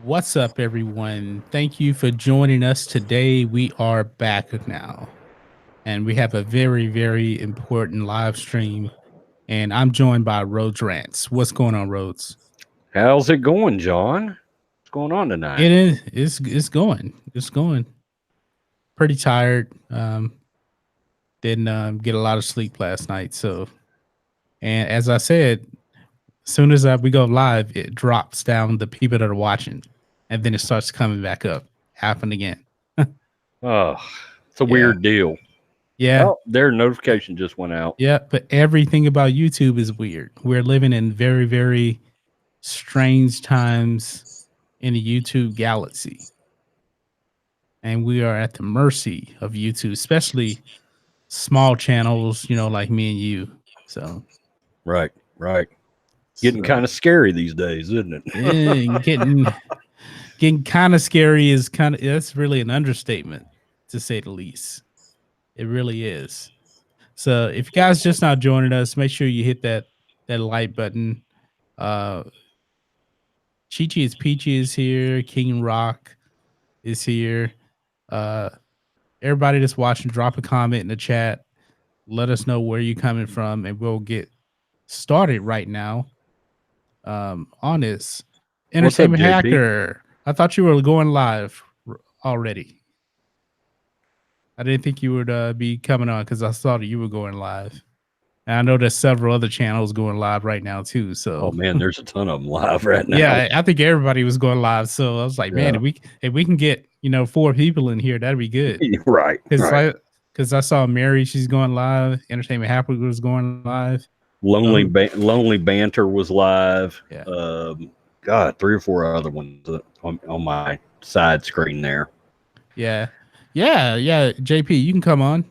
What's up, everyone? Thank you for joining us today. We are back now, and we have a very, very important live stream. And I'm joined by Rhodes Rants. What's going on, Rhodes? How's it going, John? What's going on tonight? It is. It's going. It's going. Pretty tired. Didn't get a lot of sleep last night. So, and as I said, as soon as we go live, it drops down the people that are watching, and then it starts coming back up. Happen again. Oh, it's a Yeah. weird deal. Yeah. Oh, their notification just went out. Yeah, but everything about YouTube is weird. We're living in very, very strange times in the YouTube galaxy. And we are at the mercy of YouTube, especially small channels, like me and you. So, Right, right. Getting so kind of scary these days, isn't it? getting kind of scary is that's really an understatement, to say the least. It really is. So if you guys just now joining us, make sure you hit that like button. Uh Chi is Peachy is here. King Rock is here. Uh, Everybody that's watching, drop a comment in the chat. Let us know where you're coming from, and we'll get started right now. On this What's up, entertainment JP? hacker. I thought you were going live already. I didn't think you would be coming on because I saw that you were going live. And I know there's several other channels going live right now too. Oh So man, there's a ton of them live right now. yeah, I think everybody was going live. So I was like, man, Yeah, if we can get 4 people in here, that'd be good. right, Because right. I saw Mary, she's going live. Entertainment Happy was going live. So Lonely banter was live. yeah, God, three or four other ones on my side screen there. yeah, yeah. JP, you can come on.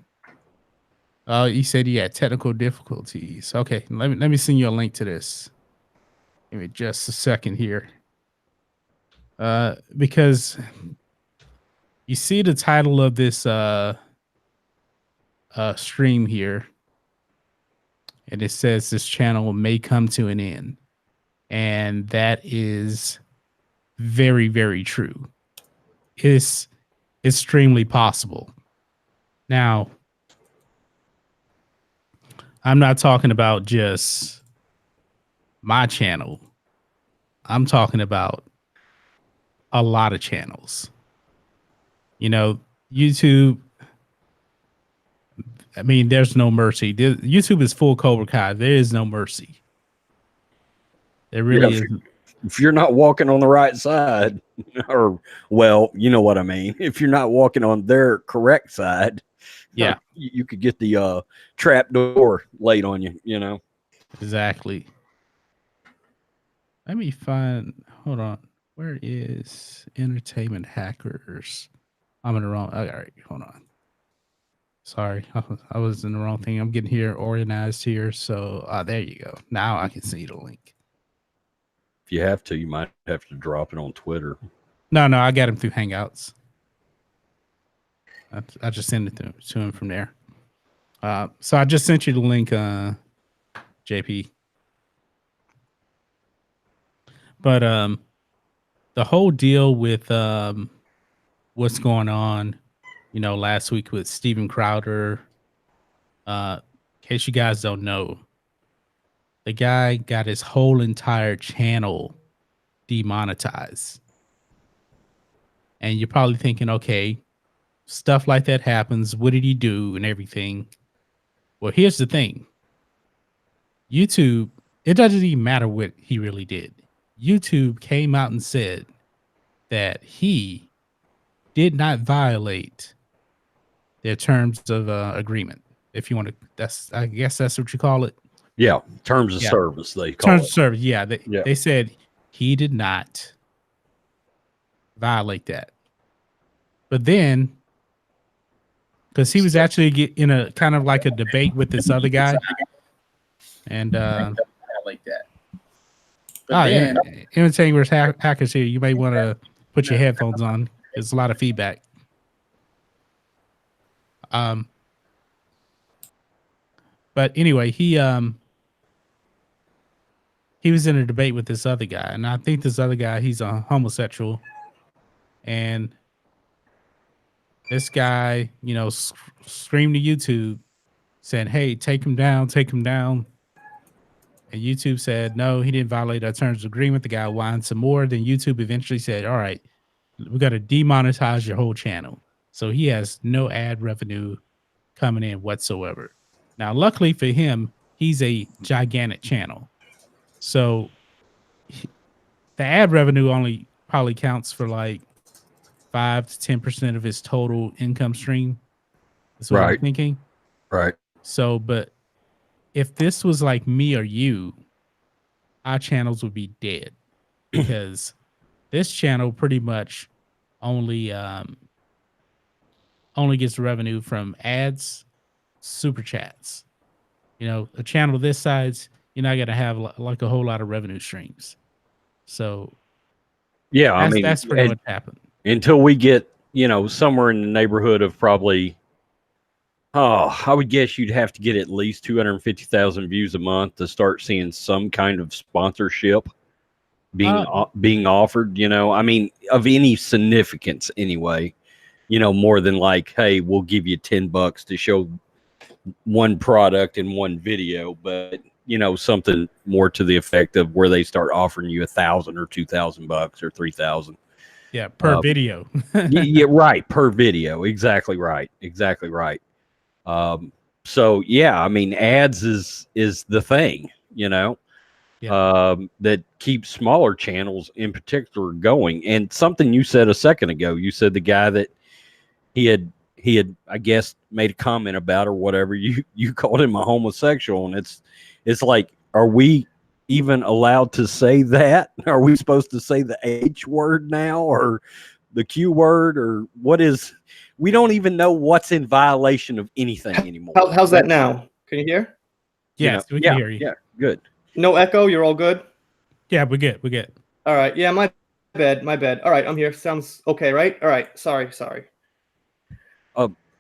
You said he had technical difficulties. Okay, let me send you a link to this. Give me just a second here. Because you see the title of this stream here, and it says this channel may come to an end, and that is very, very true. It's extremely possible. Now, I'm not talking about just my channel. I'm talking about a lot of channels. You know, YouTube. I mean, there's no mercy. YouTube is full Cobra Kai. There is no mercy. There Yeah, really isn't. if you're not walking on the right side, or well, you know what I mean. If you're not walking on their correct side, Yeah, you could get the trap door laid on you. You know. exactly. Let me find. Hold on. Where is Entertainment Hackers? I'm in the wrong. All right, hold on. Sorry, I was in the wrong thing. I'm getting here organized here. So there you go. Now I can see the link. If you have to, you might have to drop it on Twitter. No, I got him through Hangouts. I just sent it to him from there. So I just sent you the link, JP. But the whole deal with what's going on, last week with Steven Crowder. In case you guys don't know, the guy got his whole entire channel demonetized. And you're probably thinking, okay, stuff like that happens. What did he do and everything? Well, here's the thing. YouTube, it doesn't even matter what he really did. YouTube came out and said that he did not violate their terms of agreement. If you want to, I guess that's what you call it. Yeah, terms of Yeah, service they call terms of it. service. Yeah, Yeah, they said he did not violate that. But then, because he was actually in a kind of like a debate with this other guy, and entertainers hackers here, you may want to put your headphones on. There's a lot of feedback. Um, but anyway, he was in a debate with this other guy, and I think this other guy, he's a homosexual, and this guy, screamed to YouTube, said, "Hey, take him down, take him down." And YouTube said, no, he didn't violate our terms of agreement. The guy whined some more. Then YouTube eventually said, all right, we got to demonetize your whole channel. So he has no ad revenue coming in whatsoever. Now, luckily for him, he's a gigantic channel. So the ad revenue only probably counts for like 5 to 10% of his total income stream. That's what I'm thinking. Right. So, but if this was like me or you, our channels would be dead because this channel pretty much only gets revenue from ads, super chats. A channel this size, you're not gonna have like a whole lot of revenue streams. So yeah, that's pretty much happened until we get somewhere in the neighborhood of probably. Oh, I would guess you'd have to get at least 250,000 views a month to start seeing some kind of sponsorship being offered. Of any significance anyway. More than like, hey, we'll give you $10 to show one product in one video, but something more to the effect of where they start offering you $1,000 or $2,000 or $3,000. Yeah, per video. Yeah, right, per video. Exactly right. Exactly right. So yeah, ads is the thing, that keeps smaller channels in particular going. And something you said a second ago, you said the guy that he had, I guess, made a comment about or whatever, you called him a homosexual. And it's like, are we even allowed to say that? Are we supposed to say the H word now or the Q word, or what is? We don't even know what's in violation of anything anymore. How's that now? Can you hear? Yes, we can hear you. Yeah, good. No echo. You're all good. Yeah, we're good. We're good. All right. Yeah, my bad. My bad. All right, I'm here. Sounds okay, right? All right. Sorry.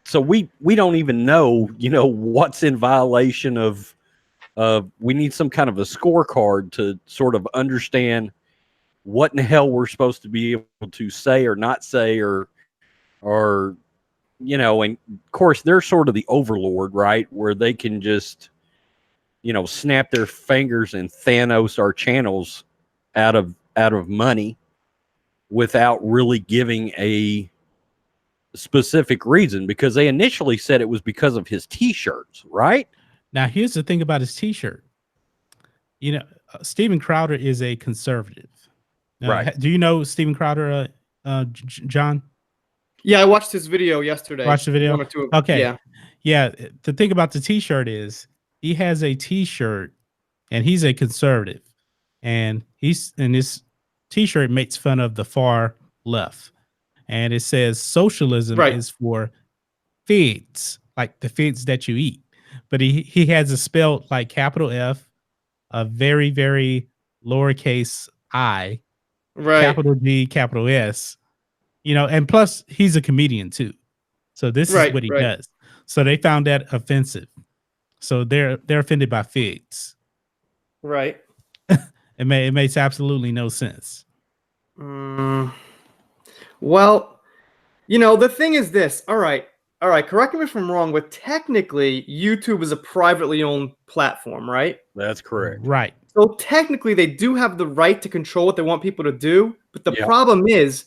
So we don't even know, what's in violation of. We need some kind of a scorecard to sort of understand what in the hell we're supposed to be able to say or not say, or and of course they're sort of the overlord, right? Where they can just, snap their fingers and Thanos our channels out of money without really giving a specific reason, because they initially said it was because of his t-shirts, right? Now, here's the thing about his t-shirt. Steven Crowder is a conservative. Right. Do you know Steven Crowder, John? Yeah, I watched his video yesterday. Watched the video? One or two. Okay. Yeah. The thing about the t-shirt is he has a t-shirt and he's a conservative. And his t-shirt makes fun of the far left. And it says socialism is for figs, like the figs that you eat. But he has it spelled like capital F, a very, very lowercase I, capital G, capital S. And plus he's a comedian too. So this is what he does. So they found that offensive. So they're offended by figs. Right. It makes absolutely no sense. Well, the thing is this. All right. Correct me if I'm wrong, but technically YouTube is a privately owned platform, right? That's correct. Right. So technically they do have the right to control what they want people to do. But the problem is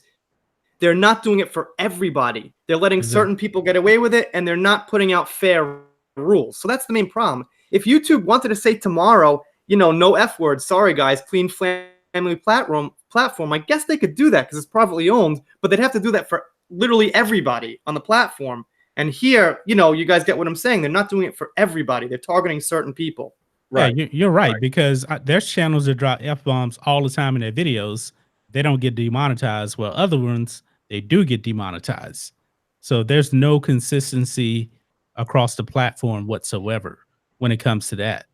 they're not doing it for everybody. They're letting certain people get away with it, and they're not putting out fair rules. So that's the main problem. If YouTube wanted to say tomorrow, no F words, sorry guys, clean family platform, I guess they could do that because it's privately owned, but they'd have to do that for literally everybody on the platform. And here, you guys get what I'm saying. They're not doing it for everybody. They're targeting certain people. Right. Yeah, you're right, because there's channels that drop F-bombs all the time in their videos. They don't get demonetized, while other ones, they do get demonetized. So there's no consistency across the platform whatsoever when it comes to that.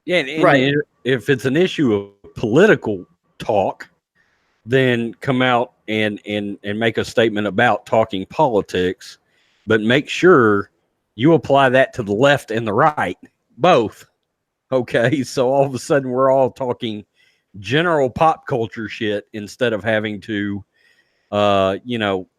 Yeah, and if it's an issue of political talk, then come out and make a statement about talking politics, but make sure you apply that to the left and the right, both. Okay, so all of a sudden we're all talking general pop culture shit instead of having to,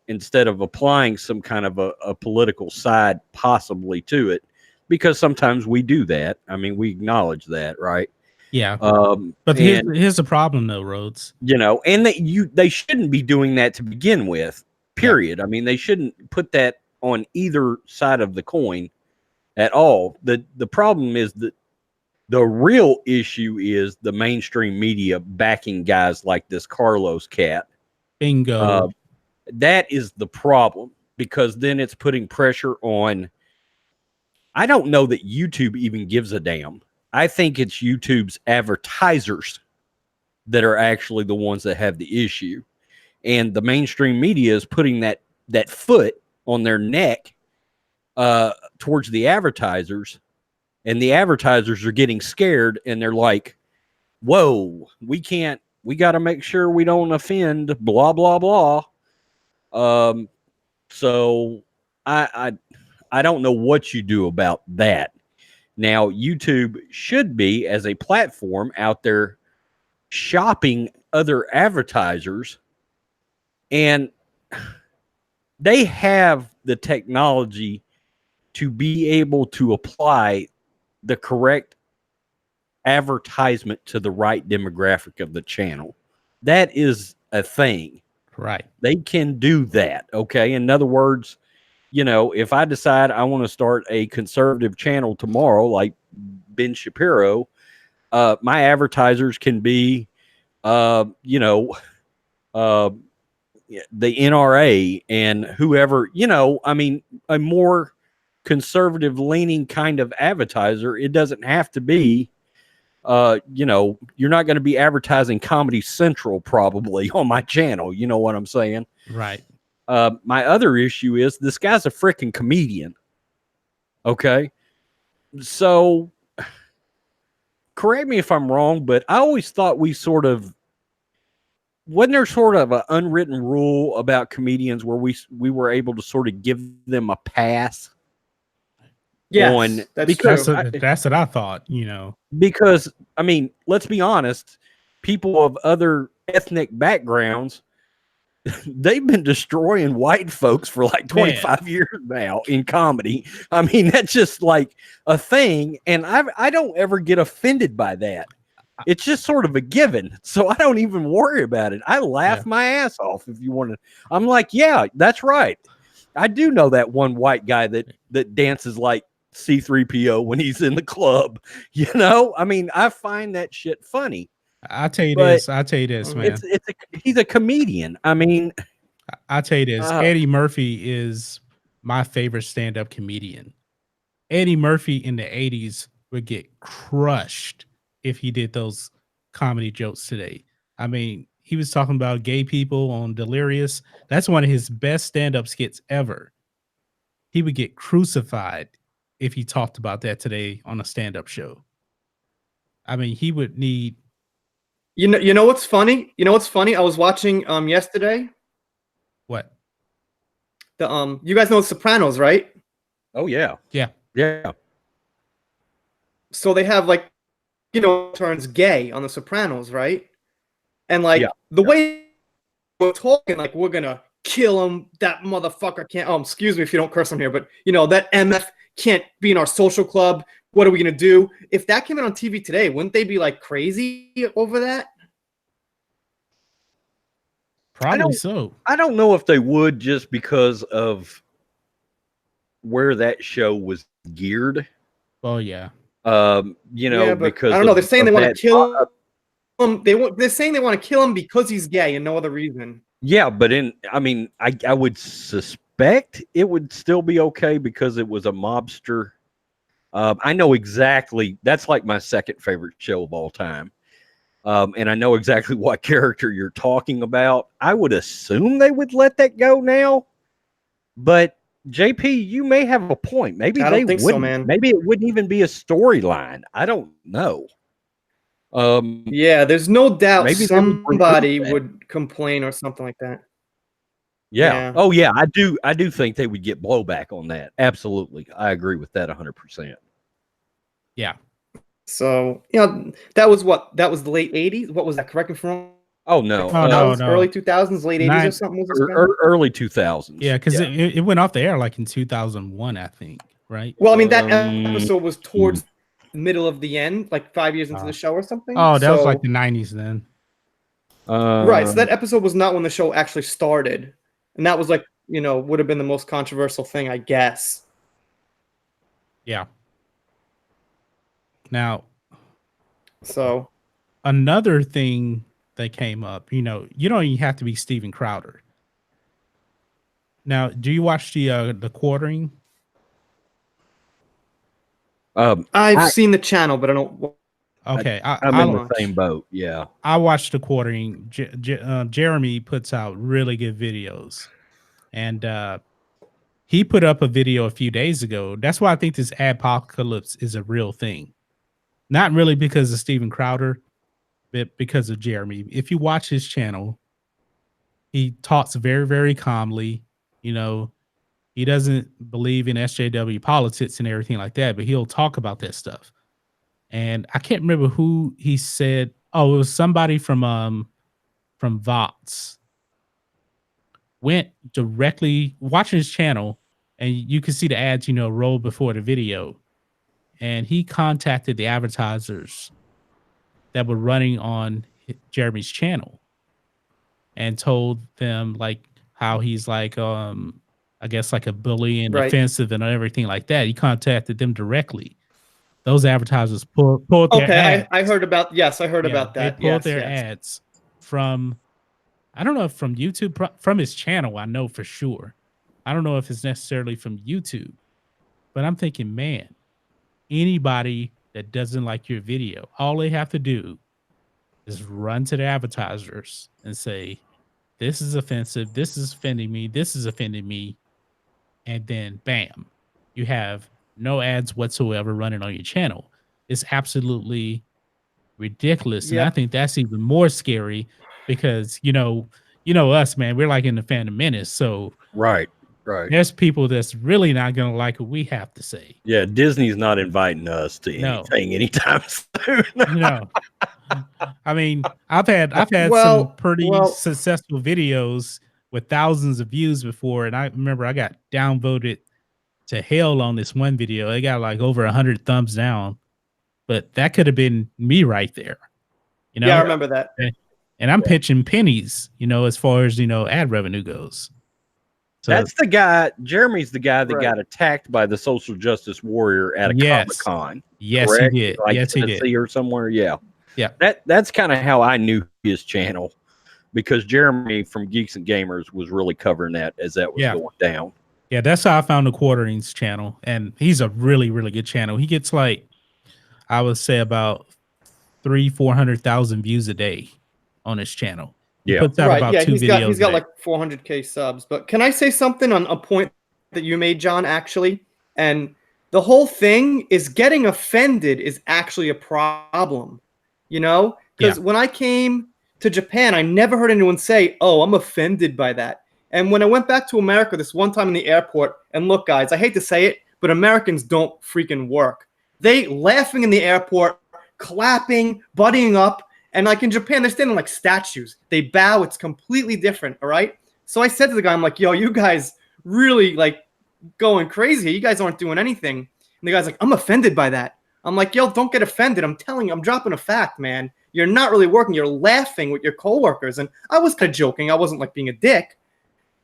instead of applying some kind of a political side possibly to it, because sometimes we do that. I mean, we acknowledge that, right? Yeah. But here's the problem, though, Rhodes. And they shouldn't be doing that to begin with. Period. I mean, they shouldn't put that on either side of the coin at all. The problem is that the real issue is the mainstream media backing guys like this Carlos cat. Bingo. That is the problem, because then it's putting pressure on. I don't know that YouTube even gives a damn. I think it's YouTube's advertisers that are actually the ones that have the issue. And the mainstream media is putting that foot on their neck towards the advertisers. And the advertisers are getting scared, and they're like, whoa, we got to make sure we don't offend, blah, blah, blah. So I don't know what you do about that. Now, YouTube should be, as a platform, out there shopping other advertisers, and they have the technology to be able to apply the correct advertisement to the right demographic of the channel. That is a thing. Right. They can do that. Okay. In other words, if I decide I want to start a conservative channel tomorrow, like Ben Shapiro, my advertisers can be, the NRA and whoever, a more conservative leaning kind of advertiser. It doesn't have to be, you're not going to be advertising Comedy Central probably on my channel. You know what I'm saying? Right. My other issue is this guy's a freaking comedian. Okay. So correct me if I'm wrong, but I always thought wasn't there sort of an unwritten rule about comedians where we were able to sort of give them a pass? Yes, that's true. That's what I thought, Because, I mean, let's be honest, people of other ethnic backgrounds, they've been destroying white folks for like 25 years now in comedy. I mean, that's just like a thing. And I don't ever get offended by that. It's just sort of a given. So I don't even worry about it. I laugh my ass off if you want to. I'm like, yeah, that's right. I do know that one white guy that dances like C-3PO when he's in the club. I mean, I find that shit funny. I'll tell you this, man. He's a comedian. I mean, I'll tell you this. Eddie Murphy is my favorite stand-up comedian. Eddie Murphy in the 80s would get crushed if he did those comedy jokes today. I mean, he was talking about gay people on Delirious. That's one of his best stand-up skits ever. He would get crucified if he talked about that today on a stand-up show. I mean, he would need. You know what's funny? I was watching yesterday. What? You guys know The Sopranos, right? Oh yeah. Yeah. So they have turns gay on The Sopranos, right? And the way we're talking, like we're gonna kill him. That motherfucker can't. Oh, excuse me if you don't curse on here, but that MF can't be in our social club. What are we gonna do? If that came out on TV today, wouldn't they be like crazy over that? Probably so. I don't know if they would, just because of where that show was geared. Oh yeah. Because I don't know. They're saying they want to kill him. They're saying they want to kill him because he's gay and no other reason. Yeah, but I would suspect it would still be okay because it was a mobster. I know exactly. That's like my second favorite show of all time. And I know exactly what character you're talking about. I would assume they would let that go now. But JP, you may have a point. Maybe I don't think wouldn't. so, man. Maybe it wouldn't even be a storyline. I don't know. Yeah, there's no doubt maybe somebody would complain or something like that. Yeah. Oh yeah, I do think they would get blowback on that. Absolutely. I agree with that 100%. Yeah. So, you know, that was the late 80s. What was that? Correct me if I'm wrong. Oh no, Oh, no, no. Early 2000s, late 80s or something was this band? early 2000s. Yeah, because it went off the air like in 2001, I think, right? Well, I mean, that episode was towards the middle of the end, like 5 years into the show or something. Oh, that was like the 90s then. Right, so that episode was not when the show actually started. And that was like, you know, would have been the most controversial thing, I guess. Yeah. Now, so another thing that came up, you know, you don't even have to be Steven Crowder. Now, do you watch the Quartering? I've seen the channel, but I don't. Okay, I'm in the same boat. Yeah, I watched the Quartering. Jeremy puts out really good videos, and he put up a video a few days ago. That's why I think this Adpocalypse is a real thing. Not really because of Steven Crowder, but because of Jeremy. If you watch his channel, he talks very, very calmly. You know, he doesn't believe in SJW politics and everything like that, but he'll talk about that stuff. And I can't remember who he said. Oh, it was somebody from Vox. Went directly watching his channel, and you can see the ads, you know, roll before the video. And he contacted the advertisers that were running on Jeremy's channel and told them like how he's like I guess like a bully and offensive and everything like that. He contacted them directly. Those advertisers pulled their ads. I heard about I heard about that. They pulled their ads from, I don't know if from YouTube, from his channel, I know for sure. I don't know if it's necessarily from YouTube, but I'm thinking, man, anybody that doesn't like your video, all they have to do is run to the advertisers and say, this is offensive, this is offending me, this is offending me. And then bam, you have no ads whatsoever running on your channel. It's absolutely ridiculous. And I think that's even more scary because, you know us, man, we're like in the Phantom Menace. So right. There's people that's really not going to like what we have to say. Yeah, Disney's not inviting us to anything anytime soon. No. I mean, I've had some pretty successful videos with thousands of views before, and I remember I got downvoted to hell on this one video. It got like over 100 thumbs down, but that could have been me right there. You know? Yeah, I remember that. And I'm pitching pennies, you know, as far as, you know, ad revenue goes. So that's the guy. Jeremy's the guy that got attacked by the social justice warrior at a Comic-Con. Yes, correct? He did. Like yes, Tennessee he did. Or somewhere. Yeah. Yeah. That's kind of how I knew his channel, because Jeremy from Geeks and Gamers was really covering that as that was going down. Yeah, that's how I found the Quarterings channel, and he's a really, really good channel. He gets like, I would say about 300,000-400,000 views a day on his channel. He puts out about 2 videos. He's got like 400K subs. But can I say something on a point that you made, John, actually? And the whole thing is getting offended is actually a problem, you know? Because when I came to Japan, I never heard anyone say, oh, I'm offended by that. And when I went back to America this one time in the airport, and look, guys, I hate to say it, but Americans don't freaking work. They laughing in the airport, clapping, buddying up. And like in Japan, they're standing like statues. They bow. It's completely different. All right. So I said to the guy, I'm like, yo, you guys really like going crazy. You guys aren't doing anything. And the guy's like, I'm offended by that. I'm like, yo, don't get offended. I'm telling you, I'm dropping a fact, man. You're not really working. You're laughing with your coworkers. And I was kind of joking. I wasn't like being a dick.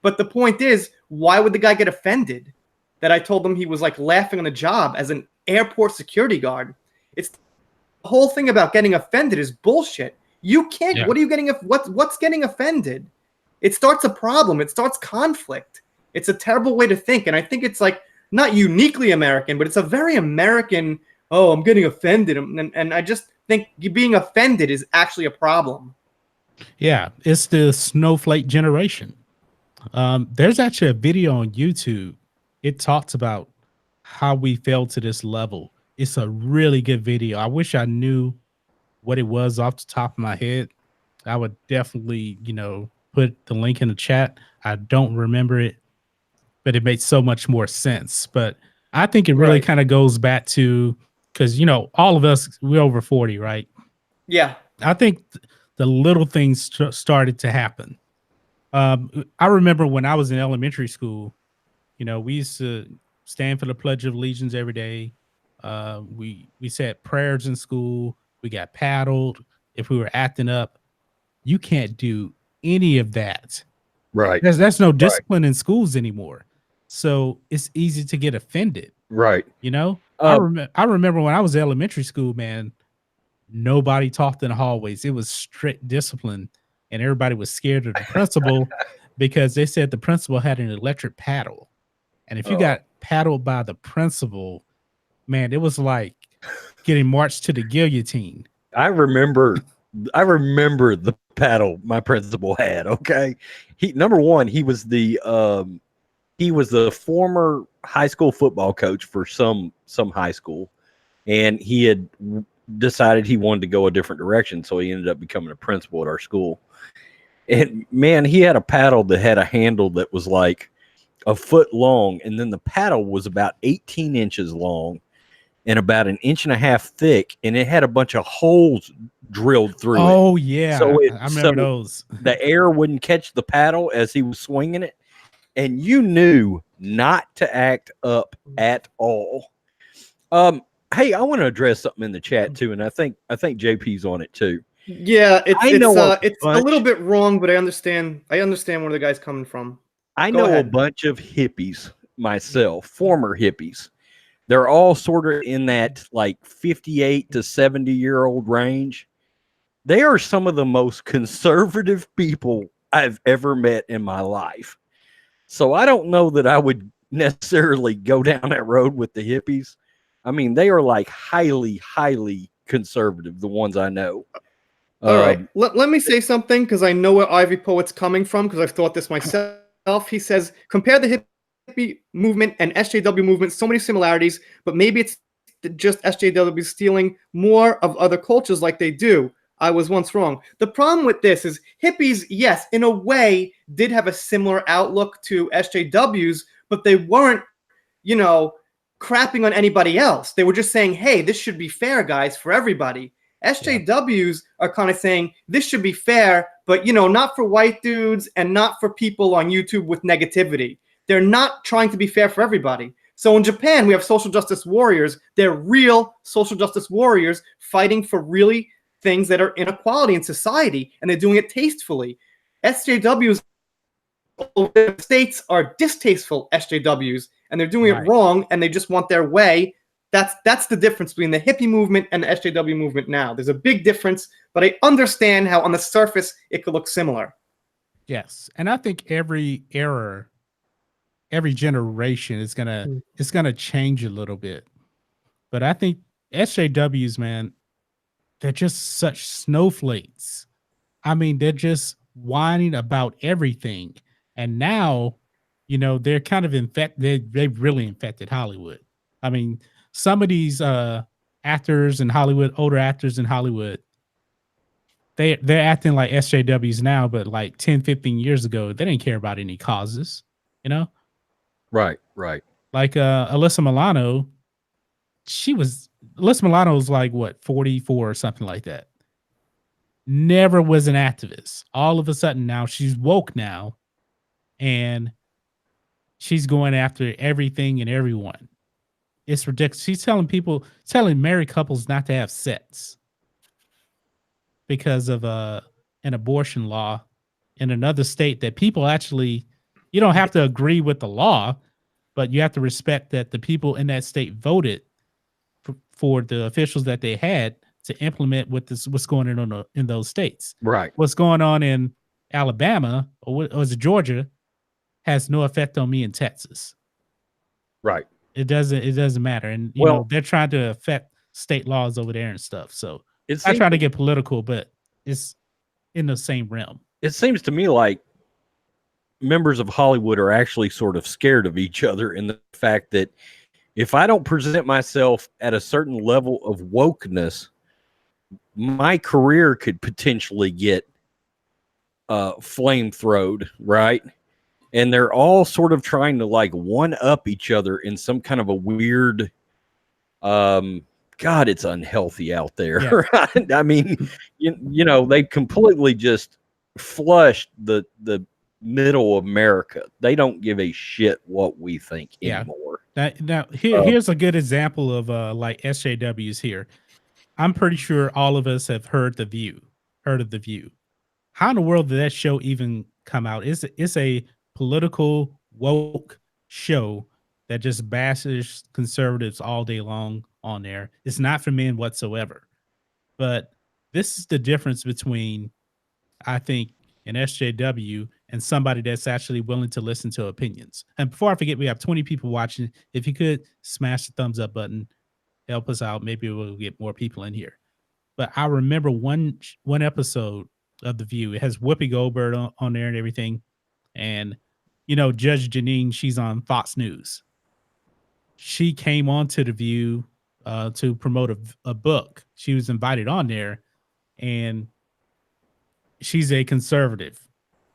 But the point is, why would the guy get offended that I told him he was like laughing on the job as an airport security guard? It's the whole thing about getting offended is bullshit. You can't. Yeah. What are you getting? What's getting offended? It starts a problem. It starts conflict. It's a terrible way to think. And I think it's like not uniquely American, but it's a very American, oh, I'm getting offended. And I just think being offended is actually a problem. Yeah, it's the snowflake generation. There's actually a video on YouTube. It talks about how we fell to this level. It's a really good video. I wish I knew what it was off the top of my head. I would definitely, you know, put the link in the chat. I don't remember it, but it makes so much more sense. But I think it really kind of goes back to because all of us, we're over 40, right? Yeah. I think the little things started to happen. I remember when I was in elementary school, we used to stand for the Pledge of Allegiance every day. We said prayers in school. We got paddled. If we were acting up, you can't do any of that. Right. There's no discipline in schools anymore. So it's easy to get offended. Right. I remember when I was in elementary school, man, nobody talked in the hallways. It was strict discipline, and everybody was scared of the principal because they said the principal had an electric paddle. And if you got paddled by the principal, man, it was like getting marched to the guillotine. I remember the paddle my principal had. Okay, number one, he was the former high school football coach for some high school, and he had decided he wanted to go a different direction, so he ended up becoming a principal at our school. And man, he had a paddle that had a handle that was like a foot long, and then the paddle was about 18 inches long and about an inch and a half thick, and it had a bunch of holes drilled through it. Oh yeah, so I remember those. The air wouldn't catch the paddle as he was swinging it, and you knew not to act up at all. Hey, I want to address something in the chat too, and I think JP's on it too. Yeah, it's a little bit wrong, but I understand where the guy's coming from. I know a bunch of hippies myself, former hippies. They're all sort of in that like 58 to 70-year-old range. They are some of the most conservative people I've ever met in my life. So I don't know that I would necessarily go down that road with the hippies. I mean, they are like highly, highly conservative, the ones I know. All right. Let me say something, because I know where Ivy Poet's coming from, because I've thought this myself. He says, compare the hippie movement and SJW movement, so many similarities, but maybe it's just SJW stealing more of other cultures like they do. I was once wrong. The problem with this is hippies, yes, in a way, did have a similar outlook to SJWs, but they weren't, crapping on anybody else. They were just saying, hey, this should be fair, guys, for everybody. SJWs are kind of saying this should be fair, but not for white dudes and not for people on YouTube with negativity. They're not trying to be fair for everybody. So in Japan, we have social justice warriors. They're real social justice warriors fighting for really things that are inequality in society, and they're doing it tastefully. SJWs in the States are distasteful SJWs, and they're doing it wrong, and they just want their way. That's the difference between the hippie movement and the SJW movement now. There's a big difference, but I understand how on the surface it could look similar. Yes, and I think every era, every generation is gonna change a little bit. But I think SJWs, man, they're just such snowflakes. I mean, they're just whining about everything. And now, they're kind of infected. They've really infected Hollywood. I mean, some of these actors in Hollywood, older actors in Hollywood, they're acting like SJWs now, but like 10, 15 years ago, they didn't care about any causes, Right. Like Alyssa Milano, Alyssa Milano was like, what, 44 or something like that. Never was an activist. All of a sudden now she's woke now, and she's going after everything and everyone. It's ridiculous. She's telling married couples not to have sex because of an abortion law in another state that people actually, you don't have to agree with the law, but you have to respect that the people in that state voted for the officials that they had to implement what's going on in those states. Right. What's going on in Alabama or is it Georgia has no effect on me in Texas. Right. It doesn't matter. And they're trying to affect state laws over there and stuff. So it's not trying to get political, but it's in the same realm. It seems to me like members of Hollywood are actually sort of scared of each other in the fact that if I don't present myself at a certain level of wokeness, my career could potentially get flamethrowed, right? And they're all sort of trying to like one up each other in some kind of a weird God, it's unhealthy out there. Yeah. I mean, you know, they completely just flushed the middle America. They don't give a shit what we think anymore. Now here's a good example of like SJWs here. I'm pretty sure all of us have heard The View. Heard of The View. How in the world did that show even come out? It's a political woke show that just bashes conservatives all day long on there. It's not for men whatsoever. But this is the difference between, I think, an SJW and somebody that's actually willing to listen to opinions. And before I forget, we have 20 people watching. If you could smash the thumbs up button, help us out. Maybe we'll get more people in here. But I remember one episode of The View. It has Whoopi Goldberg on there and everything. And, you know, Judge Janine, she's on Fox News. She came on to The View to promote a book. She was invited on there, and she's a conservative.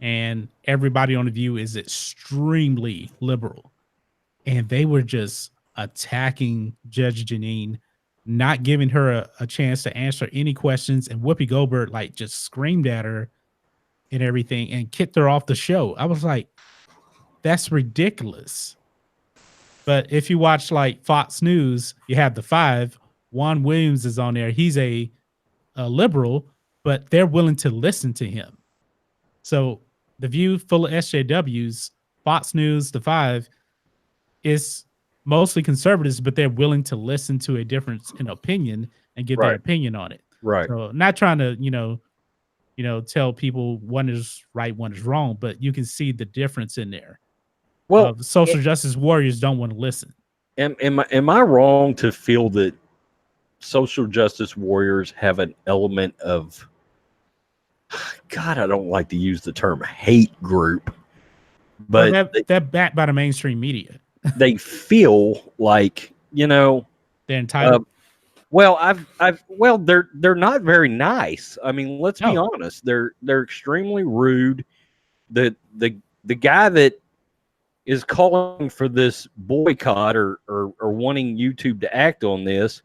And everybody on The View is extremely liberal. And they were just attacking Judge Janine, not giving her a chance to answer any questions. And Whoopi Goldberg like just screamed at her and everything and kicked her off the show. I was like, that's ridiculous. But if you watch like Fox News, you have The Five. Juan Williams is on there. He's a liberal, but they're willing to listen to him. So The View, full of SJWs, Fox News, The Five, is mostly conservatives, but they're willing to listen to a difference in opinion and give their opinion on it. Right. So not trying to, tell people one is right, one is wrong, but you can see the difference in there. Well, social justice warriors don't want to listen. Am I wrong to feel that social justice warriors have an element of, God, I don't like to use the term hate group, but they're backed by the mainstream media. They feel like, they're entitled. They're not very nice. I mean, let's be honest. They're extremely rude. The guy that is calling for this boycott or wanting YouTube to act on this,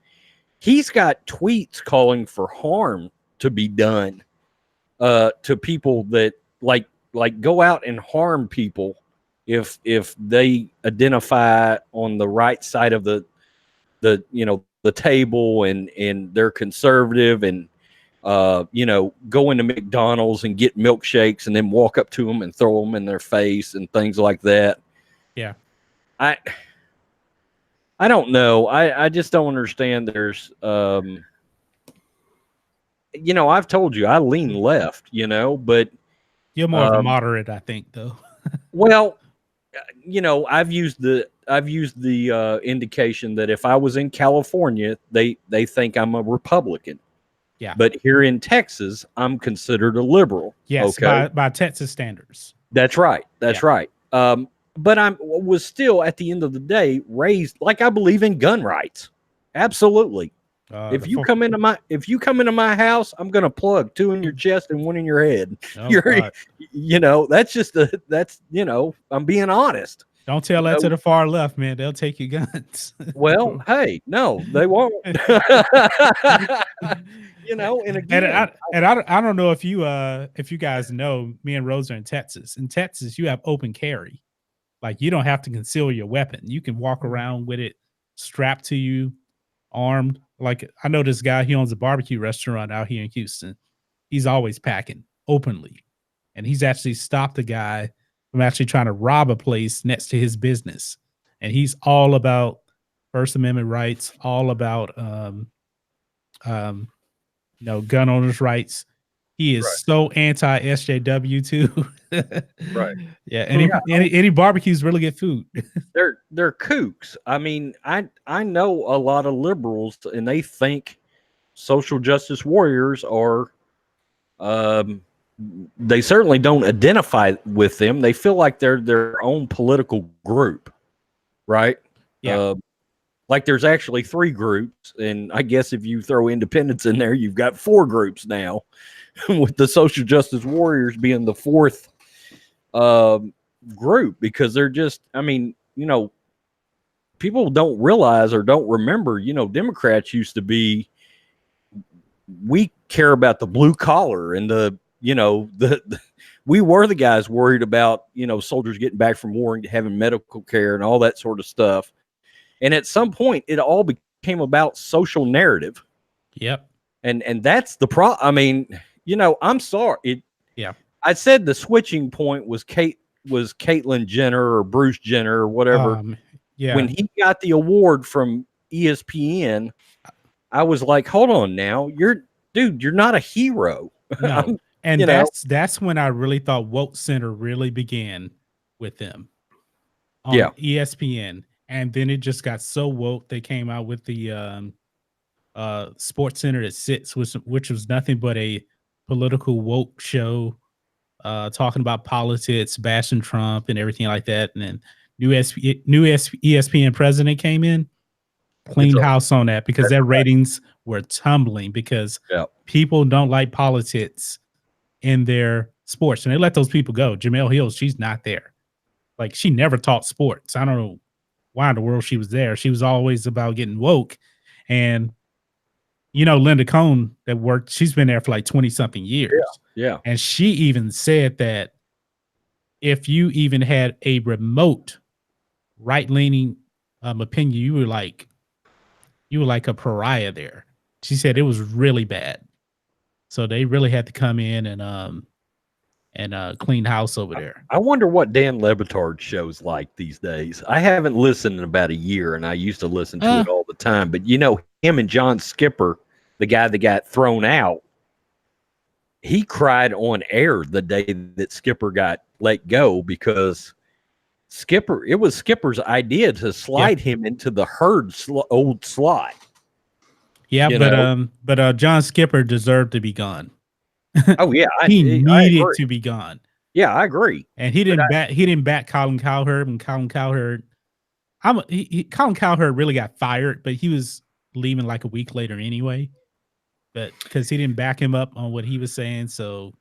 he's got tweets calling for harm to be done to people that like go out and harm people if they identify on the right side of the table and they're conservative and go into McDonald's and get milkshakes and then walk up to them and throw them in their face and things like that. Yeah. I don't know. I just don't understand. There's I've told you I lean left, but you're more of a moderate, I think, though. Well, I've used the indication that if I was in California, they think I'm a Republican. Yeah. But here in Texas, I'm considered a liberal. Yes, okay? by Texas standards. That's right. That's right. But I was still, at the end of the day, raised like I believe in gun rights. Absolutely. If you come into my house, I'm gonna plug 2 in your chest and 1 in your head. Oh, that's just I'm being honest. Don't tell that to the far left, man. They'll take your guns. Well, hey, no, they won't. And again, I don't know if you guys know, me and Rose are in Texas. In Texas, you have open carry. Like, you don't have to conceal your weapon. You can walk around with it strapped to you, armed. Like, I know this guy, he owns a barbecue restaurant out here in Houston. He's always packing openly. And he's actually stopped a guy from actually trying to rob a place next to his business. And he's all about First Amendment rights, all about gun owners' rights. He is so anti SJW too. Right. Yeah. Any barbecues really get food. They're kooks. I mean, I know a lot of liberals, and they think social justice warriors are. They certainly don't identify with them. They feel like they're their own political group, right? Yeah. Like there's actually 3 groups, and I guess if you throw independents in there, you've got 4 groups now. With the social justice warriors being the 4th group, because they're just, I mean, people don't realize or don't remember, Democrats used to be, we care about the blue collar and we were the guys worried about, soldiers getting back from war and having medical care and all that sort of stuff. And at some point it all became about social narrative. Yep. And that's the problem. I mean, I'm sorry. Yeah. I said the switching point was Caitlyn Jenner or Bruce Jenner or whatever. Yeah. When he got the award from ESPN, I was like, hold on now. You're not a hero. No. And that's when I really thought Woke Center really began with them on ESPN. And then it just got so woke. They came out with the Sports Center at 6, which was nothing but a political woke show, talking about politics, bashing Trump and everything like that. And then new ESPN president came in, cleaned house on that, because their ratings were tumbling because people don't like politics in their sports, and they let those people go. Jamel Hill, she's not there. Like, she never taught sports. I don't know why in the world she was there. She was always about getting woke. And Linda Cohn that worked, she's been there for like 20 something years. Yeah. And she even said that if you even had a remote right-leaning opinion, you were like a pariah there. She said it was really bad. So they really had to come in and clean house over there. I wonder what Dan Le Batard's show's like these days. I haven't listened in about a year, and I used to listen to it all the time. But him and John Skipper, the guy that got thrown out, he cried on air the day that Skipper got let go, because it was Skipper's idea to slide him into the herd old slot. Yeah, but John Skipper deserved to be gone. Oh yeah, he needed to be gone. Yeah, I agree. And he didn't back Colin Cowherd, and Colin Cowherd, Colin Cowherd really got fired, but he was leaving like a week later anyway. But because he didn't back him up on what he was saying, so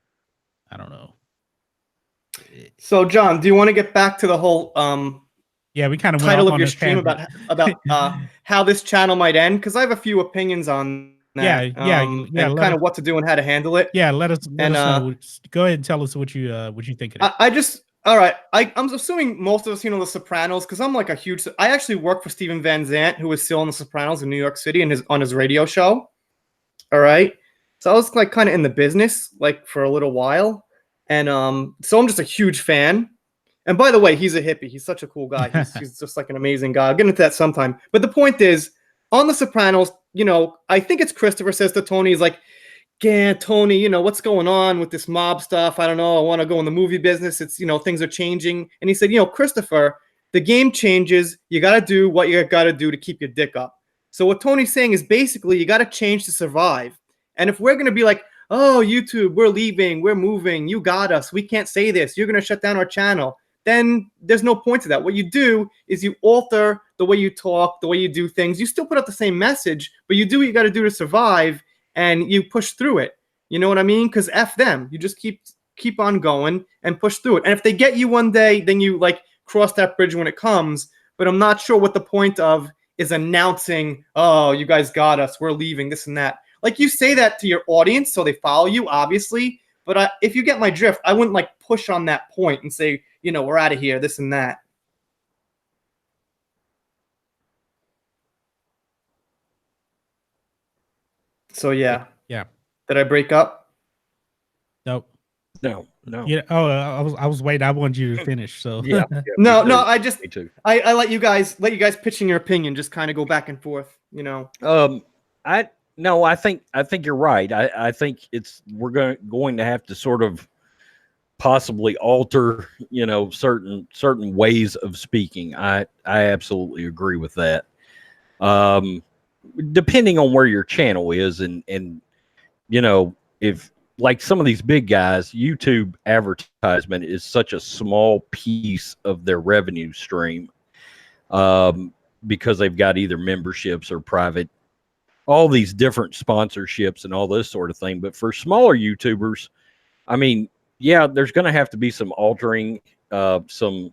I don't know. So John, do you want to get back to the whole we kind of title of your stream about how this channel might end? Because I have a few opinions on that. And kind of what to do and how to handle it. Yeah, let us know. Go ahead and tell us what you think of it. All right. I'm assuming most of us The Sopranos, because I'm like I actually work for Steven Van Zandt, who was still on The Sopranos in New York City on his radio show. All right. So I was like kind of in the business like for a little while. And so I'm just a huge fan. And by the way, he's a hippie. He's such a cool guy. He's just like an amazing guy. I'll get into that sometime. But the point is, on The Sopranos, I think it's Christopher says to Tony, he's like, yeah, Tony, what's going on with this mob stuff? I don't know. I want to go in the movie business. It's, things are changing. And he said, Christopher, the game changes. You got to do what you got to do to keep your dick up. So what Tony's saying is basically you got to change to survive. And if we're going to be like, oh, YouTube, we're leaving, we're moving, you got us, we can't say this, you're going to shut down our channel, then there's no point to that. What you do is you alter the way you talk, the way you do things. You still put out the same message, but you do what you got to do to survive, and you push through it. You know what I mean? Because F them. You just keep on going and push through it. And if they get you one day, then you like cross that bridge when it comes. But I'm not sure what the point of is announcing, oh, you guys got us, we're leaving, this and that. Like, you say that to your audience so they follow you, obviously. But if you get my drift, I wouldn't like push on that point and say, we're out of here, this and that. So yeah. Did I break up? Nope. No. Yeah. Oh, I was waiting. I wanted you to finish. So yeah. No. I just I let you guys pitch in your opinion. Just kind of go back and forth. I think you're right. I think we're going to have to sort of possibly alter, certain ways of speaking. I absolutely agree with that. Depending on where your channel is, and if like some of these big guys, YouTube advertisement is such a small piece of their revenue stream, because they've got either memberships or private, all these different sponsorships and all this sort of thing. But for smaller YouTubers, I mean, yeah, there's going to have to be some altering, some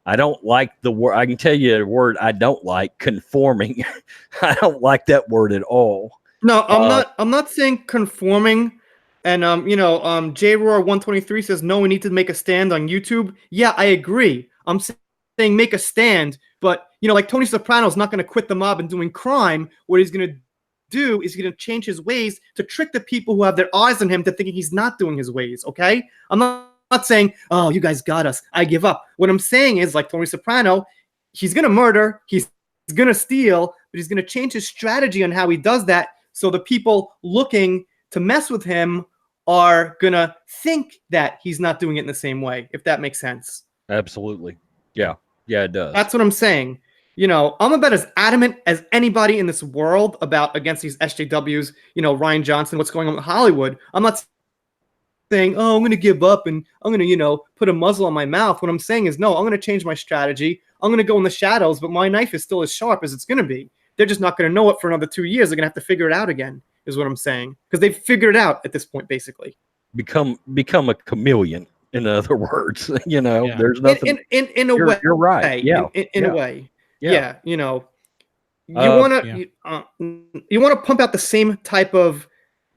I don't like the word. I can tell you a word I don't like: conforming. I don't like that word at all. No, I'm not saying conforming. And J Roar 123 says no, we need to make a stand on YouTube. Yeah, I agree. I'm saying make a stand, but like Tony Soprano's not going to quit the mob and doing crime. What he's going to do is he's going to change his ways to trick the people who have their eyes on him to thinking he's not doing his ways. Okay, I'm not saying, oh, you guys got us, I give up. What I'm saying is, like Tony Soprano, he's going to murder, he's going to steal, but he's going to change his strategy on how he does that. So the people looking to mess with him are going to think that he's not doing it in the same way, if that makes sense. Absolutely. Yeah. Yeah, it does. That's what I'm saying. I'm about as adamant as anybody in this world against these SJWs, Ryan Johnson, what's going on with Hollywood. I'm not saying, oh, I'm going to give up and I'm going to, put a muzzle on my mouth. What I'm saying is, no, I'm going to change my strategy. I'm going to go in the shadows, but my knife is still as sharp as it's going to be. They're just not going to know it for another 2 years. They're going to have to figure it out again, is what I'm saying. Because they've figured it out at this point, basically. Become a chameleon, in other words. There's nothing. In a way. You're right. Yeah. In a way. Yeah. You want to pump out the same type of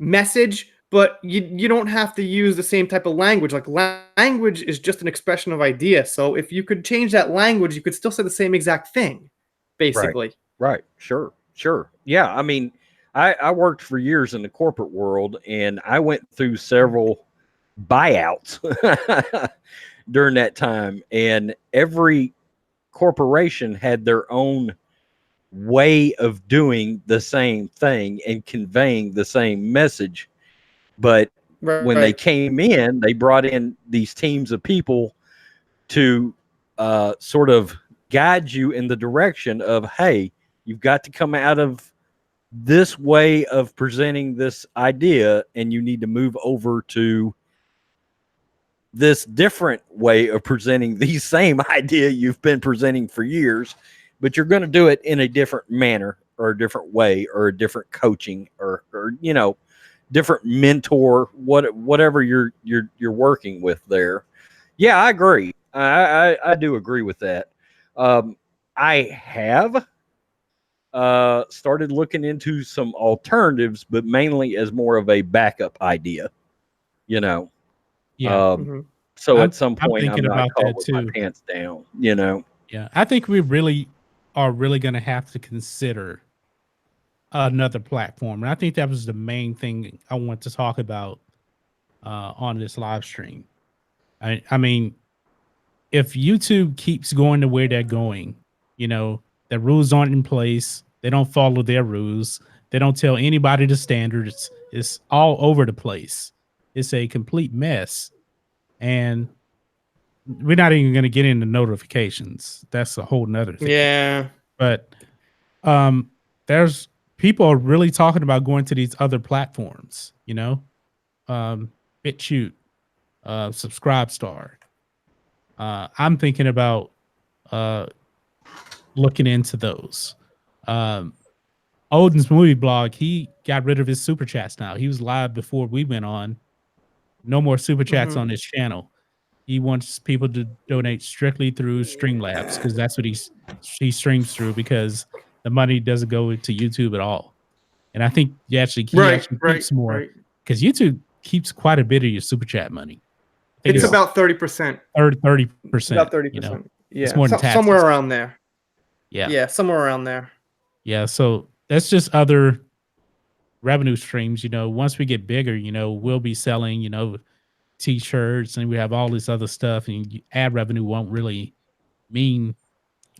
message, but you don't have to use the same type of language. Like, language is just an expression of idea. So if you could change that language, you could still say the same exact thing, basically. Right. Sure. Yeah. I mean, I worked for years in the corporate world, and I went through several buyouts during that time, and every corporation had their own way of doing the same thing and conveying the same message. But when they came in, they brought in these teams of people to sort of guide you in the direction of, hey, you've got to come out of this way of presenting this idea, and you need to move over to this different way of presenting the same idea you've been presenting for years, but you're going to do it in a different manner or a different way or a different coaching or different mentor, whatever you're working with there. Yeah, I agree. I do agree with that. I have started looking into some alternatives, but mainly as more of a backup idea. Yeah. So at some point, I'm thinking not about caught that with too. my pants down. Yeah, I think we really are going to have to consider another platform, and I think that was the main thing I want to talk about on this live stream. I mean, if YouTube keeps going the way they're going, the rules aren't in place. They don't follow their rules. They don't tell anybody the standards. It's all over the place. It's a complete mess. And we're not even going to get into notifications. That's a whole nother thing. Yeah. But there's people are really talking about going to these other platforms, BitChute, Subscribestar. I'm thinking about looking into those. Odin's movie blog, he got rid of his super chats now. He was live before we went on. No more super chats on his channel. He wants people to donate strictly through Streamlabs because that's what he streams through, because the money doesn't go to YouTube at all. And I think he actually keeps more because YouTube keeps quite a bit of your super chat money. It's about 30%. 30%. About 30%. Yeah, it's more than taxes. Somewhere around there. Yeah, somewhere around there. Yeah, so that's just other revenue streams. Once we get bigger, we'll be selling, T-shirts, and we have all this other stuff, and ad revenue won't really mean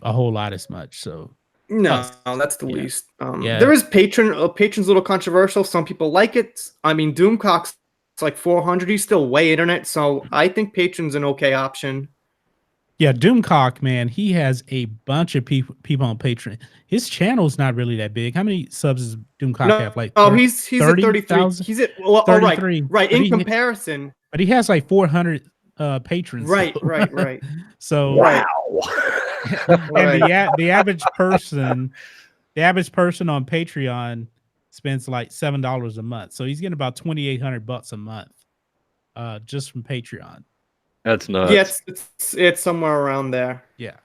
a whole lot as much. So no, that's the least. There is Patreon's a little controversial. Some people like it. I mean, Doomcock's like 400. He's still way internet, so I think Patreon's an okay option. Yeah, Doomcock, man, he has a bunch of people on Patreon. His channel's not really that big. How many subs does Doomcock have? Like, he's 30, at 33. He's at 33. Right. In comparison, but he has like 400 patrons. Right. So wow. And the average person on Patreon spends like $7 a month. So he's getting about $2,800 a month, just from Patreon. That's nuts. Yeah, it's somewhere around there. Yeah.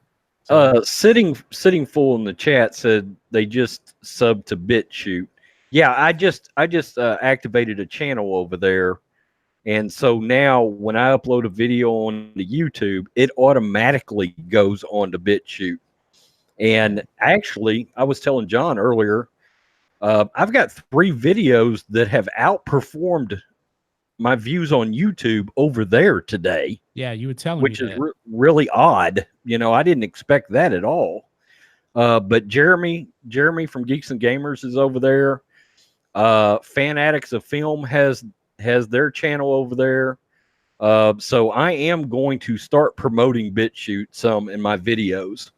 Sitting full in the chat said they just subbed to BitChute. Yeah, I just activated a channel over there, and so now when I upload a video on the YouTube, it automatically goes on to BitChute. And actually, I was telling John earlier, I've got 3 videos that have outperformed my views on YouTube over there today. Yeah, you were telling which me is that. really odd. I didn't expect that at all. But Jeremy from Geeks and Gamers is over there. Fan Addicts of Film has their channel over there. So I am going to start promoting BitChute some in my videos,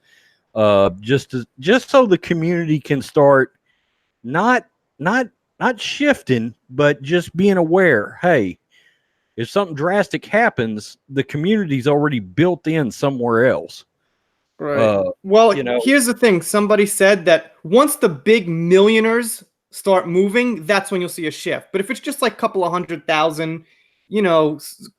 just so the community can start not shifting, but just being aware. Hey, if something drastic happens, the community's already built in somewhere else. Right. Well, here's the thing. Somebody said that once the big millionaires start moving, that's when you'll see a shift. But if it's just like a couple of 100,000,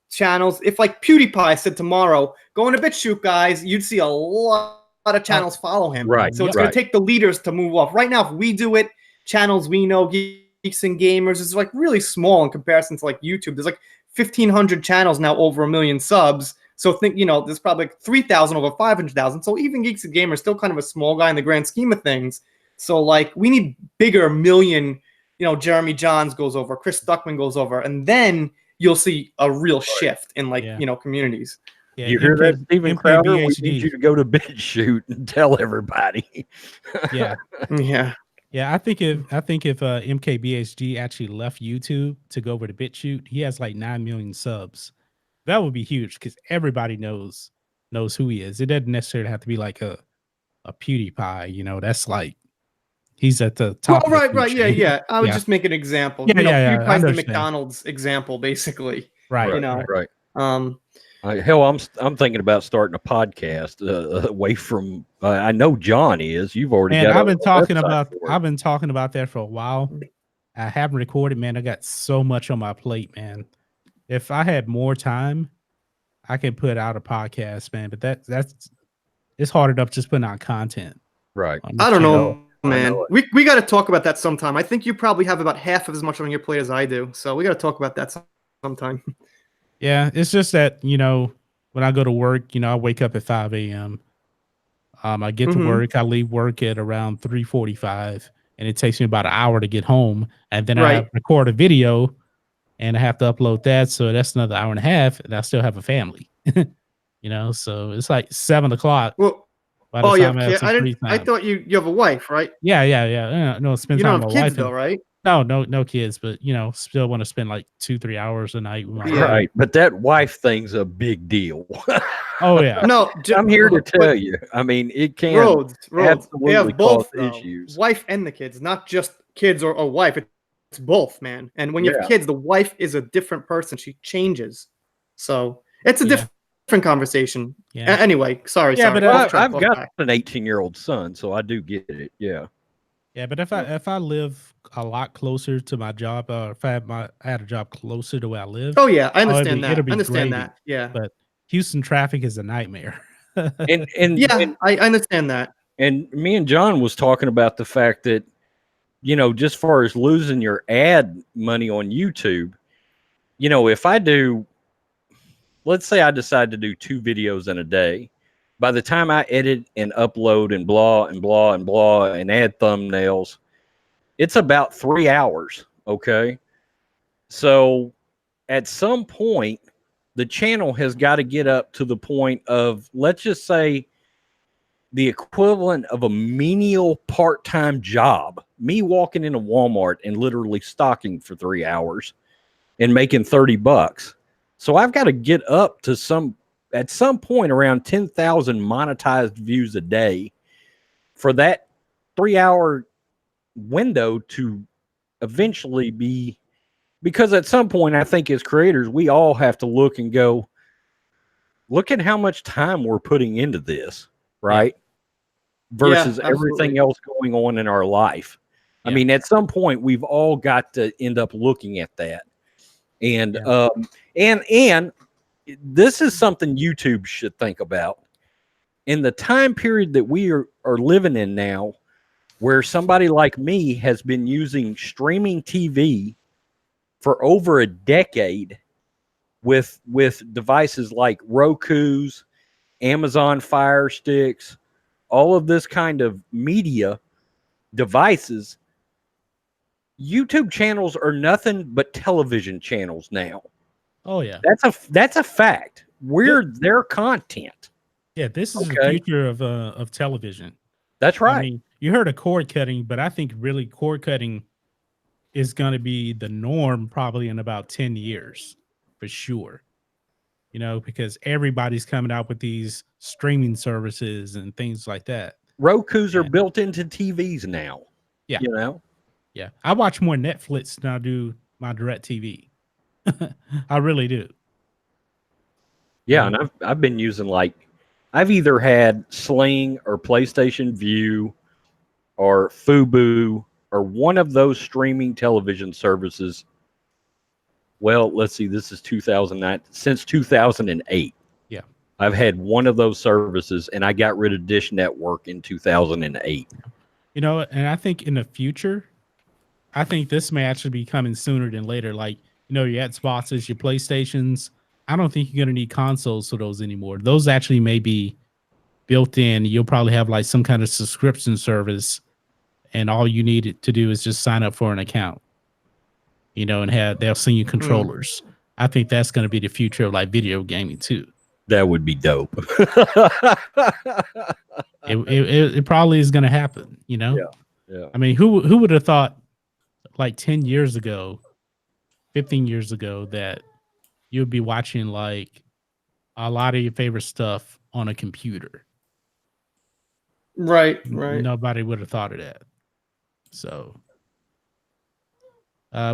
channels, if like PewDiePie said tomorrow, go on a BitChute, guys, you'd see a lot of channels follow him. Right. So it's going to take the leaders to move off. Right now, if we do it, channels we know, Geeks and Gamers, is like really small in comparison to like YouTube. There's like 1,500 channels now, over 1 million subs. So think, there's probably like 3,000 over 500,000. So even Geeks and Gamers still kind of a small guy in the grand scheme of things. So like we need bigger million, Jeremy Johns goes over, Chris Stuckman goes over, and then you'll see a real shift in like, communities. Yeah, you hear that, Steven Crowder? We need you to go to BitChute and tell everybody. Yeah. Yeah. Yeah, I think if MKBHD actually left YouTube to go over to BitChute, he has like 9 million subs. That would be huge because everybody knows who he is. It doesn't necessarily have to be like a PewDiePie, that's like he's at the top. Well, right, yeah. I would just make an example. PewDiePie's the McDonald's example, basically. Right. Right. Hell, I'm thinking about starting a podcast away from. I know John is. You've already. I've been talking about that for a while. I haven't recorded, man. I got so much on my plate, man. If I had more time, I could put out a podcast, man. But it's hard enough just putting out content. Right. I don't know, man. We got to talk about that sometime. I think you probably have about half of as much on your plate as I do. So we got to talk about that sometime. Yeah, it's just that, when I go to work, I wake up at 5 a.m. I get to work. I leave work at around 3:45, and it takes me about an hour to get home. And then I record a video, and I have to upload that. So that's another hour and a half, and I still have a family. So it's like 7 o'clock. Well, I thought you have a wife, right? Yeah. No, spend time with my wife. Kids, though, right? No kids, but still want to spend like 2-3 hours a night with my wife. Right, but that wife thing's a big deal. Oh yeah. No, I'm here to tell you. I mean, it can roads. absolutely they have both cause issues. Wife and the kids, not just kids or wife. It's both, man. And when you have kids, the wife is a different person. She changes. So it's a different conversation. Yeah. Anyway, sorry. But I've got an 18-year-old son, so I do get it. Yeah. Yeah, but if I live a lot closer to my job, or if I had a job closer to where I live. Oh yeah, I understand that. I understand that. Yeah. But Houston traffic is a nightmare. I understand that. And me and John was talking about the fact that, just far as losing your ad money on YouTube, if I do, let's say I decide to do 2 videos in a day. By the time I edit and upload and blah and blah and blah and add thumbnails, it's about 3 hours. Okay. So at some point, the channel has got to get up to the point of, let's just say, the equivalent of a menial part-time job. Me walking into Walmart and literally stocking for 3 hours and making $30. So I've got to get up to at some point around 10,000 monetized views a day for that 3-hour window to eventually be, because at some point, I think as creators, we all have to look and go, look at how much time we're putting into this, right? Versus everything else going on in our life. I mean, at some point, we've all got to end up looking at that. And this is something YouTube should think about. In the time period that we are living in now, where somebody like me has been using streaming TV for over a decade with devices like Roku's, Amazon Fire Sticks, all of this kind of media devices, YouTube channels are nothing but television channels now. Oh yeah, that's a fact. We're their content. Yeah, this is the future of television. That's right. I mean, you heard of cord cutting, but I think really cord cutting is going to be the norm probably in about 10 years for sure. You know, because everybody's coming out with these streaming services and things like that. Roku's are built into TVs now. Yeah. You know? Yeah. I watch more Netflix than I do my direct TV. I really do. Yeah, and I've been using I've either had Sling or PlayStation View or Fubo or one of those streaming television services. Well, let's see, this is 2009, since 2008. Yeah. I've had one of those services, and I got rid of Dish Network in 2008. You know, and I think in the future, I think this may actually be coming sooner than later. Like, you know, your Xboxes, your PlayStations, I don't think you're going to need consoles for those anymore. Those actually may be built in. You'll probably have like some kind of subscription service, and all you need to do is just sign up for an account, you know, and they'll send you controllers. I think that's going to be the future of like video gaming too. That would be dope. it probably is going to happen, you know? Yeah. I mean, who would have thought like 10 years ago, 15 years ago that you'd be watching like a lot of your favorite stuff on a computer? Right. Nobody would have thought of that. So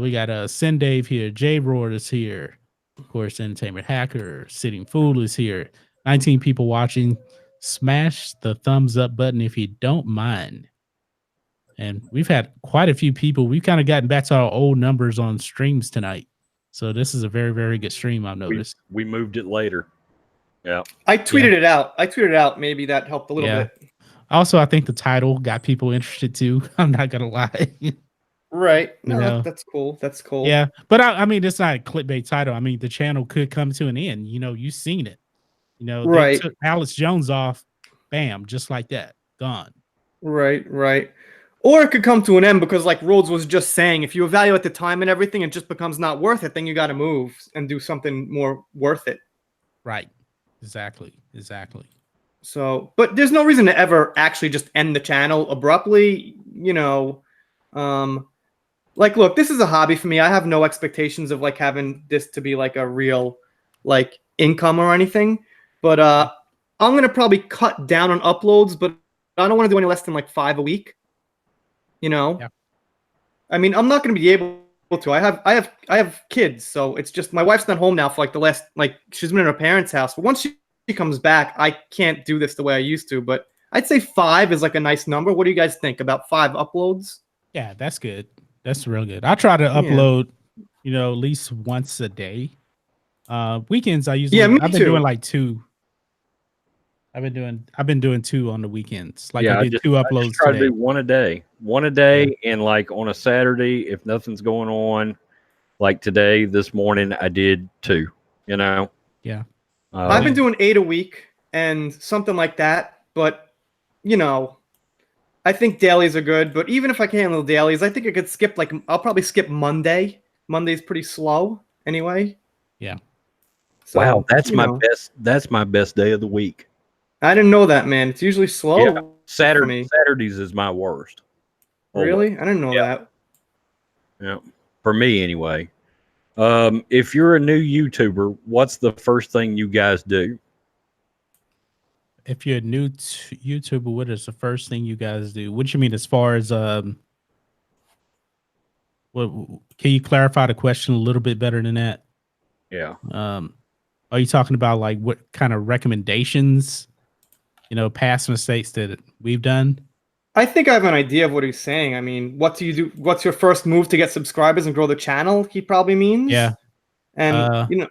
we got Sin Dave here, J Roar is here, of course, Entertainment Hacker, Sitting Fool is here. 19 people watching. Smash the thumbs up button if you don't mind. And we've had quite a few people. We've kind of gotten back to our old numbers on streams tonight. So this is a very, very good stream, I've noticed. We moved it later. Yeah. I tweeted it out. Maybe that helped a little bit. Also, I think the title got people interested too. I'm not going to lie. Right. No, You know? that's cool. That's cool. Yeah. But I mean, it's not a clickbait title. I mean, the channel could come to an end. You know, you've seen it. You know, they took Alex Jones off. Bam. Just like that. Gone. Right. Or it could come to an end because, like Rhodes was just saying, if you evaluate the time and everything, it just becomes not worth it. Then you got to move and do something more worth it. Right. Exactly. So, but there's no reason to ever actually just end the channel abruptly. You know, like, look, this is a hobby for me. I have no expectations of like having this to be like a real like income or anything. But I'm gonna probably cut down on uploads, but I don't want to do any less than like 5 a week. You know, I mean, I'm not going to be able to. I have kids, so it's just my wife's not home now for like the last she's been in her parents' house. But once she comes back, I can't do this the way I used to. But I'd say 5 is like a nice number. What do you guys think about 5 uploads? Yeah, that's good. That's real good. I try to upload, you know, at least once a day. Weekends I usually I've been doing like 2. I've been doing 2 on the weekends. Like I did 2 uploads. I just try to do one a day, and like on a Saturday, if nothing's going on, like today, this morning, I did 2. You know. Yeah. I've been doing 8 a week and something like that, but you know, I think dailies are good. But even if I can't handle dailies, I think I could skip I'll probably skip Monday. Monday's pretty slow anyway. Yeah. So, wow, that's my best. That's my best day of the week. I didn't know that, man. It's usually slow. Yeah. Saturdays is my worst. Really? I didn't know that. Yeah. For me, anyway. If you're a new YouTuber, what's the first thing you guys do? If you're a new YouTuber, what is the first thing you guys do? What you mean as far as what can you clarify the question a little bit better than that? Yeah. Are you talking about like what kind of recommendations, you know, past mistakes that we've done? I think I have an idea of what he's saying. I mean, what do you do? What's your first move to get subscribers and grow the channel? He probably means. Yeah. And you know,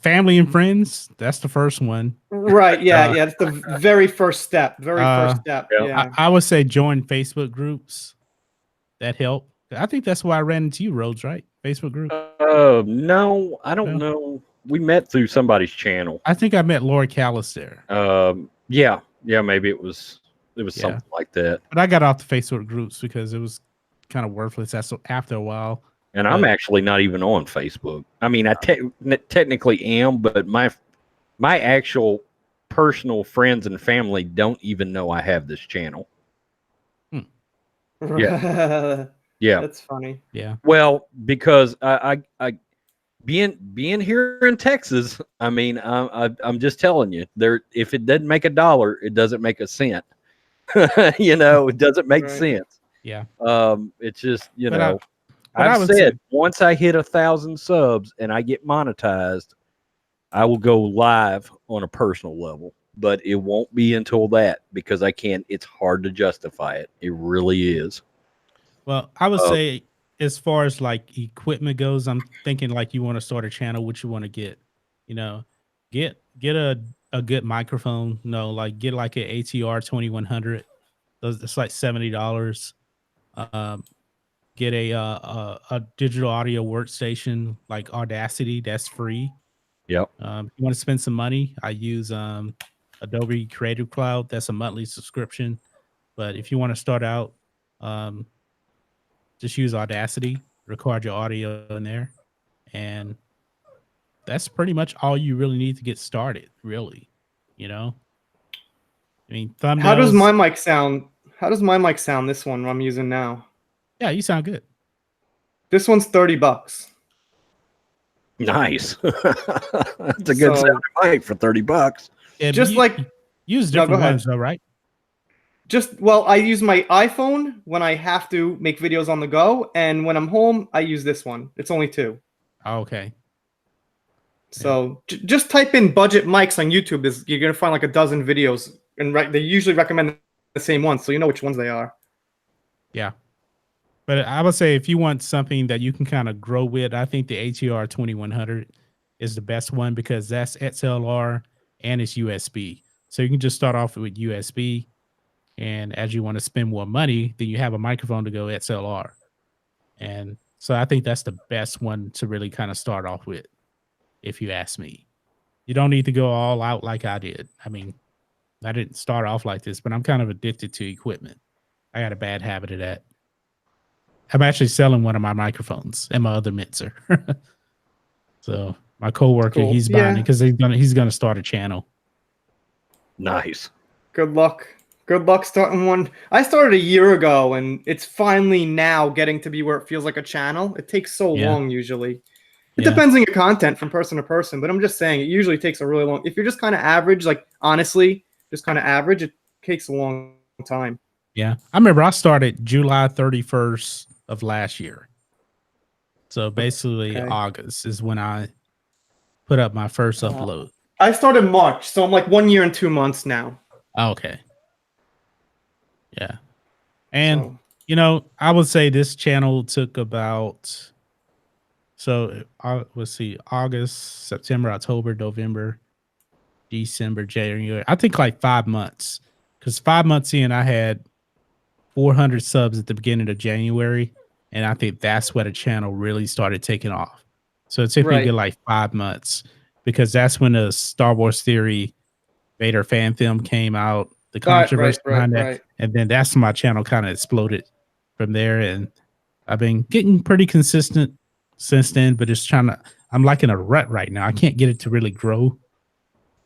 family and friends. That's the first one. Right. Yeah. Yeah. It's the very first step. Very first step. yeah. Yeah. I would say join Facebook groups. That help. I think that's why I ran into you, Rhodes, right? Facebook group. No, I don't No? know. We met through somebody's channel. I think I met Lori Callis there. Yeah, maybe it was something like that. But I got off the Facebook groups because it was kind of worthless after a while. And I'm actually not even on Facebook. I mean, I technically am, but my actual personal friends and family don't even know I have this channel. Yeah. Yeah. That's funny. Yeah. Well, because I being here in Texas, I mean, I'm just telling you, if it doesn't make $1, it doesn't make a cent. It doesn't make sense. Yeah. It's just, But I've said once I hit 1,000 subs and I get monetized, I will go live on a personal level, but it won't be until that because it's hard to justify it. It really is. Well, I would say as far as like equipment goes, I'm thinking like you want to start a channel, what you want to get, get a good microphone, like get like an ATR 2100. It's like $70. Get a digital audio workstation like Audacity, that's free. Yep. If you want to spend some money, I use Adobe Creative Cloud. That's a monthly subscription. But if you want to start out, just use Audacity, record your audio in there, and that's pretty much all you really need to get started, really. I mean, thumbnails. How does my mic sound? This one I'm using now? Yeah, you sound good. This one's $30. Nice. That's a good sounding mic for $30. Yeah, just use different ones though, right? I use my iPhone when I have to make videos on the go, and when I'm home, I use this one. It's only $2. Oh, okay. So just type in budget mics on YouTube. You're gonna find like a dozen videos, and they usually recommend the same ones, so you know which ones they are. Yeah. But I would say if you want something that you can kind of grow with, I think the ATR 2100 is the best one because that's XLR and it's USB. So you can just start off with USB. And as you want to spend more money, then you have a microphone to go XLR. And so I think that's the best one to really kind of start off with, if you ask me. You don't need to go all out like I did. I mean, I didn't start off like this, but I'm kind of addicted to equipment. I got a bad habit of that. I'm actually selling one of my microphones and my other mixer. So my coworker, he's buying it because he's gonna start a channel. Nice. Good luck. Good luck starting one. I started a year ago, and it's finally now getting to be where it feels like a channel. It takes so long usually. It depends on your content from person to person, but I'm just saying it usually takes a really long. If you're just kind of average, like honestly, just kind of average, it takes a long time. Yeah, I remember I started July 31st of last year. So basically August is when I put up my first upload. I started March, so I'm like 1 year and 2 months now. Okay. Yeah. And, I would say this channel took about, let's see, August, September, October, November, December, January. I think like 5 months. Because 5 months in, I had 400 subs at the beginning of January. And I think that's where the channel really started taking off. So it took me like 5 months because that's when the Star Wars Theory Vader fan film came out, the controversy behind that. And then that's when my channel kind of exploded from there. And I've been getting pretty consistent since then, but I'm like in a rut right now. I can't get it to really grow.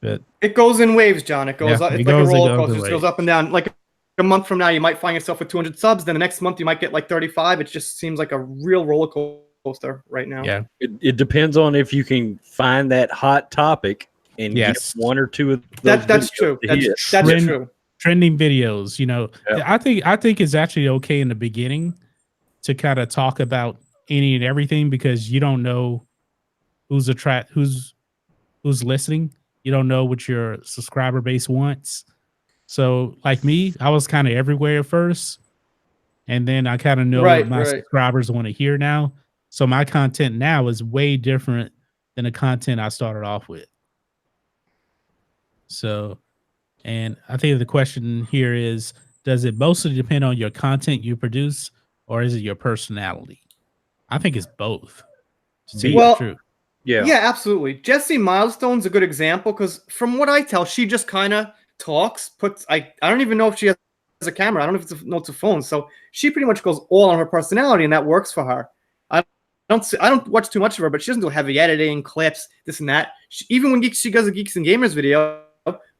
But it goes in waves, John. It goes up. It's like a roller coaster. It just goes up and down. Like a month from now, you might find yourself with 200 subs. Then the next month, you might get like 35. It just seems like a real roller coaster right now. Yeah. It depends on if you can find that hot topic and get one or two of those. That's true. That's true. Trending videos, I think it's actually okay in the beginning to kind of talk about any and everything because you don't know who's listening. You don't know what your subscriber base wants. So like me, I was kind of everywhere at first. And then I kind of know what my subscribers want to hear now. So my content now is way different than the content I started off with. So, and I think the question here is, does it mostly depend on your content you produce, or is it your personality? I think it's both. To tell you the Well, truth. yeah, absolutely. Jessie Milestone's a good example because from what I tell, she just kind of talks, I don't even know if she has a camera. I don't know if it's a phone. So she pretty much goes all on her personality, and that works for her. I don't watch too much of her, but she doesn't do heavy editing, clips, this and that. Even when she does a Geeks and Gamers video,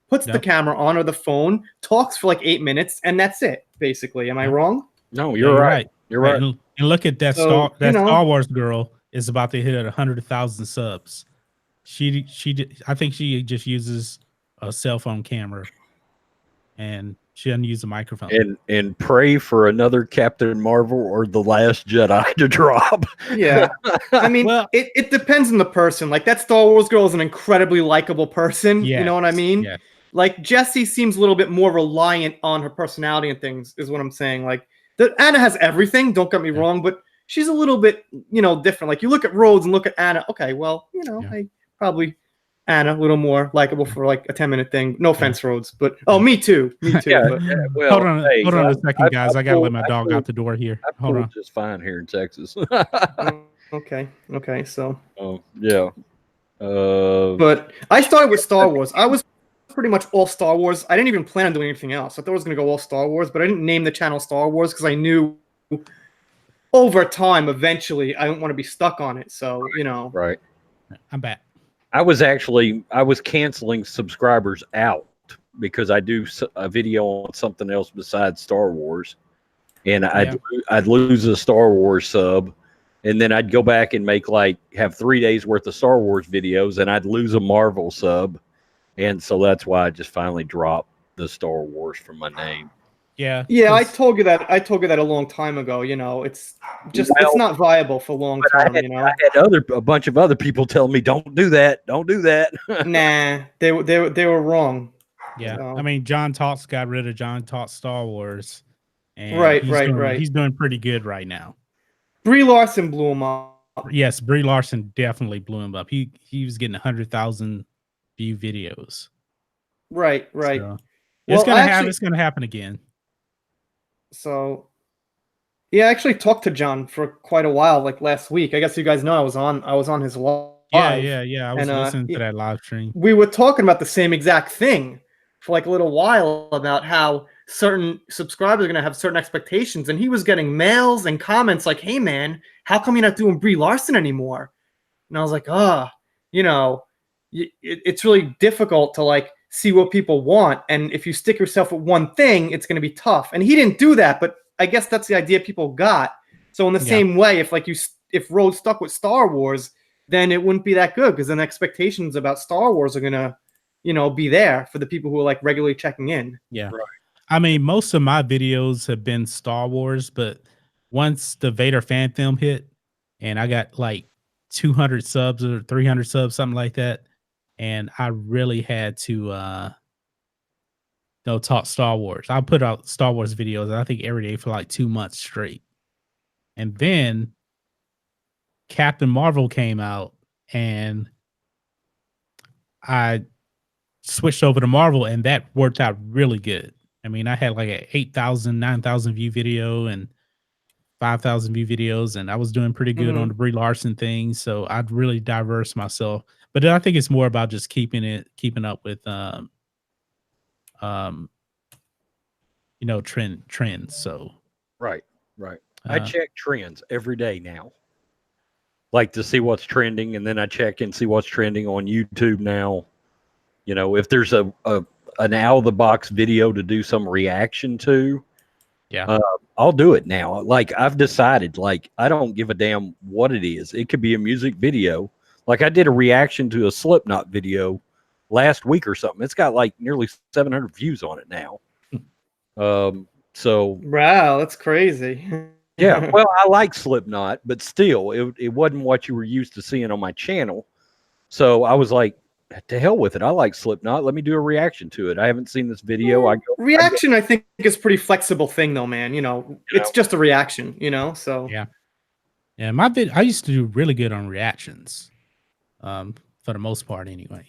puts the camera on or the phone, talks for like 8 minutes, and that's it, basically. Am I wrong? No, you're right. You're right. And look at that Star Wars girl is about to hit 100,000 subs. I think she just uses a cell phone camera, and she doesn't use a microphone. And pray for another Captain Marvel or The Last Jedi to drop. Yeah. I mean, it depends on the person. Like, that Star Wars girl is an incredibly likable person. Yes, you know what I mean? yes. Like, Jessie seems a little bit more reliant on her personality and things, is what I'm saying. Like, Anna has everything, don't get me wrong, but she's a little bit, different. Like, you look at Rhodes and look at Anna. Okay, well, I probably Anna a little more likable for like a 10-minute thing. No offense, Rhodes, but me too. Me too. Yeah, but, well, hold on a second, guys. I gotta let my dog out the door here. Hold on. Just fine here in Texas. Okay. So. Oh yeah. But I started with Star Wars. I was pretty much all Star Wars. I didn't even plan on doing anything else. I thought I was gonna go all Star Wars, but I didn't name the channel Star Wars because I knew over time, eventually, I don't want to be stuck on it. So Right. I'm back. I was canceling subscribers out because I do a video on something else besides Star Wars, and I'd lose a Star Wars sub, and then I'd go back and have 3 days worth of Star Wars videos, and I'd lose a Marvel sub, and so that's why I just finally dropped the Star Wars from my name. Yeah. I told you that. I told you that a long time ago. It's just it's not viable for long term. I had a bunch of other people telling me, "Don't do that. Don't do that." Nah, they were wrong. Yeah, So. I mean, John Talks got rid of John Talks Star Wars, and right. He's doing pretty good right now. Brie Larson blew him up. Yes, Brie Larson definitely blew him up. He was getting 100,000 view videos. Right. So, it's gonna happen again. So, yeah, I actually talked to John for quite a while, like last week. I guess you guys know I was on his live. Yeah. I was listening to that live stream. We were talking about the same exact thing for like a little while about how certain subscribers are going to have certain expectations, and he was getting mails and comments like, "Hey, man, how come you're not doing Brie Larson anymore?" And I was like, it's really difficult to like see what people want, and if you stick yourself with one thing, it's going to be tough. And he didn't do that, but I guess that's the idea people got. So in the same way, if Rhodes stuck with Star Wars, then it wouldn't be that good because then expectations about Star Wars are gonna, be there for the people who are like regularly checking in. Yeah, right. I mean, most of my videos have been Star Wars, but once the Vader fan film hit, and I got like 200 subs or 300 subs, something like that. And I really had to talk Star Wars. I put out Star Wars videos, I think, every day for like 2 months straight. And then Captain Marvel came out, and I switched over to Marvel, and that worked out really good. I mean, I had like an 8,000, 9,000 view video and 5,000 view videos, and I was doing pretty good on the Brie Larson thing. So I'd really diverse myself. But I think it's more about just keeping up with trends. So right. I check trends every day now, like to see what's trending, and then I check and see what's trending on YouTube now. If there's an out of the box video to do some reaction to, I'll do it now. Like, I've decided, like, I don't give a damn what it is. It could be a music video. Like, I did a reaction to a Slipknot video last week or something. It's got like nearly 700 views on it now. So wow, that's crazy. Yeah, well, I like Slipknot, but still, it wasn't what you were used to seeing on my channel. So I was like, to hell with it. I like Slipknot. Let me do a reaction to it. I haven't seen this video. I think is a pretty flexible thing, though, man. It's just a reaction. So yeah. I used to do really good on reactions. for the most part anyway.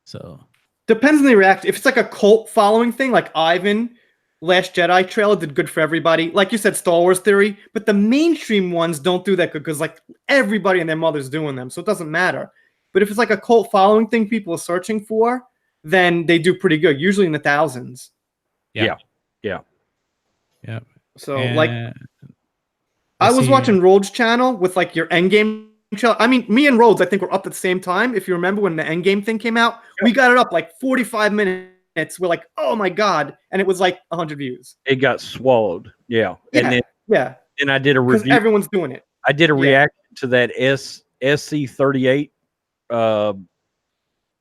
So depends on the reaction. If it's like a cult following thing, like Ivan, Last Jedi trailer did good for everybody. Like you said, Star Wars Theory, but the mainstream ones don't do that good because like everybody and their mother's doing them, so it doesn't matter. But if it's like a cult following thing people are searching for, then they do pretty good, usually in the thousands. Yeah. So and like, I was watching Rhodes' channel with like your Endgame channel. I mean, me and Rhodes, I think we're up at the same time. If you remember when the Endgame thing came out, we got it up like 45 minutes. We're like, oh my god, and it was like 100 views. It got swallowed. Yeah. And then and I did a review. Everyone's doing it. I did a reaction to that SC38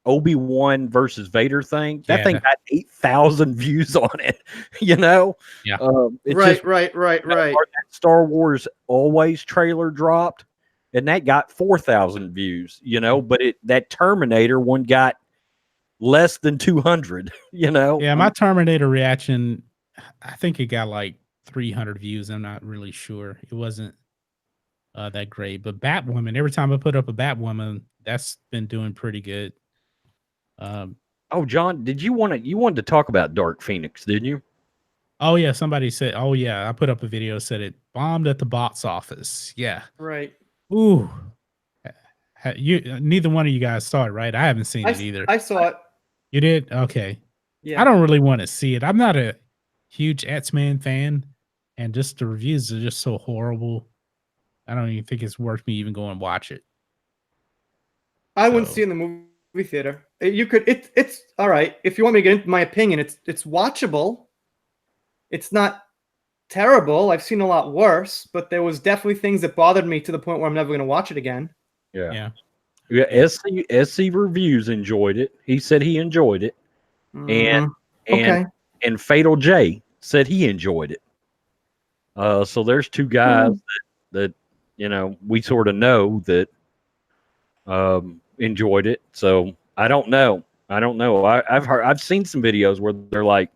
Obi-Wan versus Vader thing. That thing got 8,000 views on it. You know? Yeah. Right. That Star Wars Always trailer dropped, and that got 4,000 views. You know, but that Terminator one got less than 200. You know? Yeah, my Terminator reaction, I think it got like 300 views. I'm not really sure. It wasn't that great. But Batwoman, every time I put up a Batwoman, that's been doing pretty good. Oh, John, you wanted to talk about Dark Phoenix, didn't you? Oh yeah, somebody said, oh yeah, I put up a video, said it bombed at the box office. Yeah. Right. Ooh. Neither one of you guys saw it, right? I haven't seen it either. I saw it. You did? Okay. Yeah. I don't really want to see it. I'm not a huge X-Men fan, and just the reviews are just so horrible. I don't even think it's worth me even going and watch it. I wouldn't see it in the movie theater. You could. It's all right. If you want me to get into my opinion, it's watchable. It's not terrible. I've seen a lot worse, but there was definitely things that bothered me to the point where I'm never going to watch it again. Yeah. SC Reviews enjoyed it. He said he enjoyed it, and Fatal J said he enjoyed it. So there's two guys that you know we sort of know that enjoyed it. So I don't know. I've seen some videos where they're like,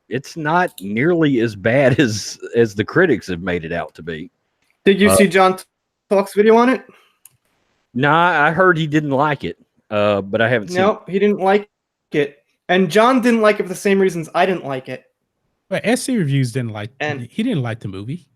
it's not nearly as bad as the critics have made it out to be. Did you see John Talk's video on it? Nah, I heard he didn't like it, but I haven't seen it. Nope, he didn't like it. And John didn't like it for the same reasons I didn't like it. But SC Reviews didn't like he didn't like the movie.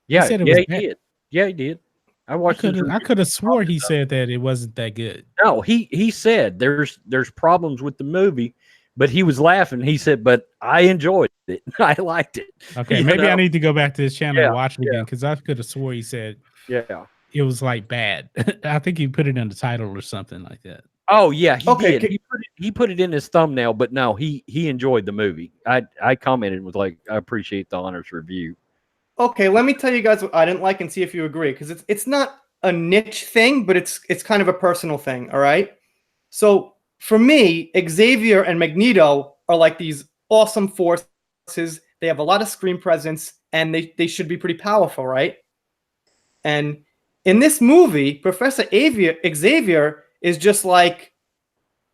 Yeah, he did. Yeah, he did. I watched it. I could have swore he said that it wasn't that good. No, he said there's problems with the movie, but he was laughing. He said, but I enjoyed it. I liked it. Okay, maybe I need to go back to his channel and watch it again, because I could have swore he said it was like bad. I think he put it in the title or something like that. Oh yeah, he did. He put it in his thumbnail, but no, he enjoyed the movie. I commented with like, I appreciate the honest review. Okay, let me tell you guys what I didn't like and see if you agree, because it's not a niche thing, but it's kind of a personal thing. All right. So for me, Xavier and Magneto are like these awesome forces. They have a lot of screen presence, and they should be pretty powerful, right? And in this movie, Professor Xavier is just like,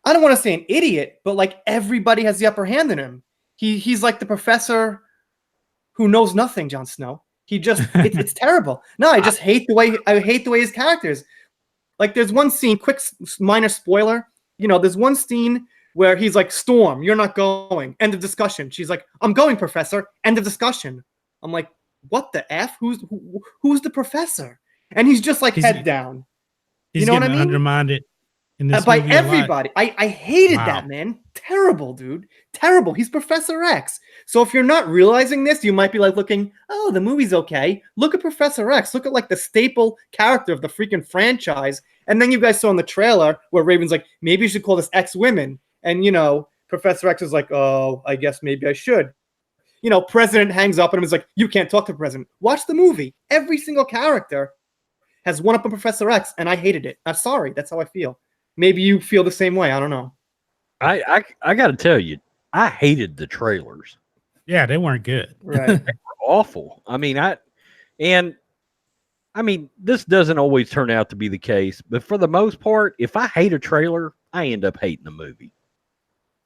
I don't want to say an idiot, but like everybody has the upper hand in him. He's like the professor who knows nothing, Jon Snow. He just it's terrible. No, I hate the way his character is. Like there's one scene, quick minor spoiler, there's one scene where he's like, Storm, you're not going. End of discussion. She's like, I'm going, Professor. End of discussion. I'm like, what the F? Who's the professor? And he's just like head down. He's what I mean? Undermined in this by movie everybody. I hated that, man. Terrible, dude. Terrible. He's Professor X. So if you're not realizing this, you might be like looking, oh, the movie's okay. Look at Professor X. Look at like the staple character of the freaking franchise. And then you guys saw in the trailer where Raven's like, maybe you should call this X-Women. And, Professor X is like, oh, I guess maybe I should. President hangs up on him and is like, you can't talk to the president. Watch the movie. Every single character has one up on Professor X, and I hated it. I'm sorry. That's how I feel. Maybe you feel the same way. I don't know. I got to tell you, I hated the trailers. Yeah, they weren't good. Right. They were awful. I mean, this doesn't always turn out to be the case, but for the most part, if I hate a trailer, I end up hating the movie.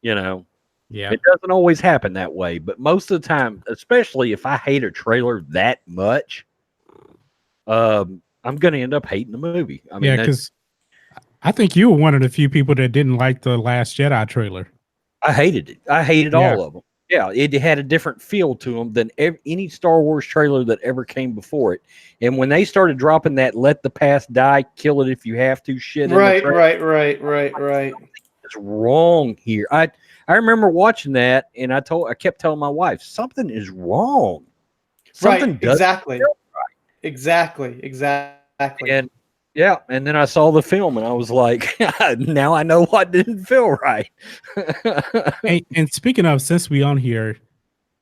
Yeah. It doesn't always happen that way, but most of the time, especially if I hate a trailer that much, I'm going to end up hating the movie. I mean, Yeah, because I think you were one of the few people that didn't like the Last Jedi trailer. I hated it. I hated all of them. Yeah, it had a different feel to them than any Star Wars trailer that ever came before it. And when they started dropping that "let the past die, kill it if you have to" shit, right. It's wrong here. I remember watching that, and I kept telling my wife something is wrong. Something exactly. And yeah, and then I saw the film, and I was like, now I know what didn't feel right. And speaking of, since we on here,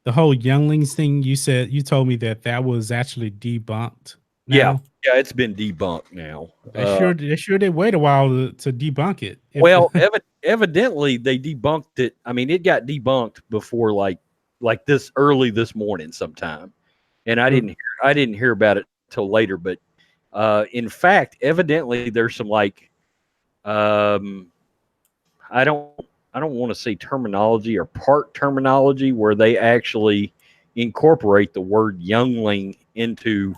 the whole younglings thing, you told me that was actually debunked. Now. Yeah, it's been debunked now. They sure did wait a while to debunk it. Well, evidently they debunked it. I mean, it got debunked before like this early this morning sometime, and I didn't hear about it till later. But in fact, evidently there's some like I don't want to say terminology or part terminology where they actually incorporate the word youngling into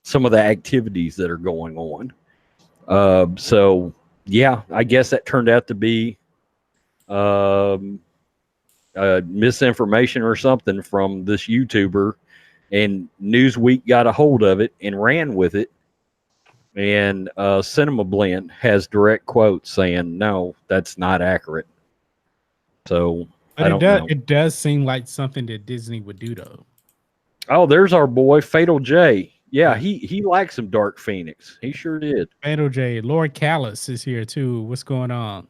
some of the activities that are going on. So yeah, I guess that turned out to be misinformation or something from this YouTuber, and Newsweek got a hold of it and ran with it. And Cinema Blend has direct quotes saying, no, that's not accurate. So but it does seem like something that Disney would do, though. Oh, there's our boy Fatal J. Yeah, he likes some Dark Phoenix. He sure did. Fatal J. Lord Callis is here too. What's going on?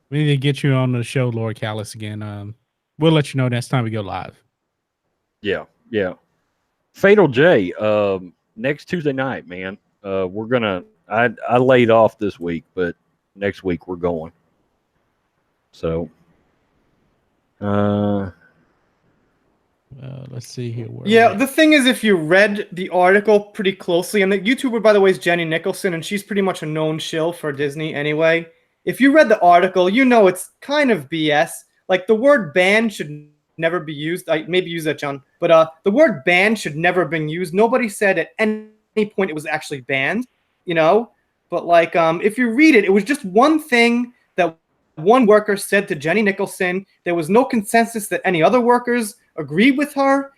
We need to get you on the show, Lord Callis, again. We'll let you know next time we go live. Yeah. Fatal J. Next Tuesday night, man. We're gonna. I laid off this week, but next week we're going. So. Let's see here. The thing is, if you read the article pretty closely, and the YouTuber, by the way, is Jenny Nicholson, and she's pretty much a known shill for Disney anyway. If you read the article, you know it's kind of BS. Like, the word ban should never be used. I maybe use that, John. But the word ban should never have been used. Nobody said at any point it was actually banned, you know? But, like, if you read it, it was just one thing that one worker said to Jenny Nicholson. There was no consensus that any other workers agreed with her.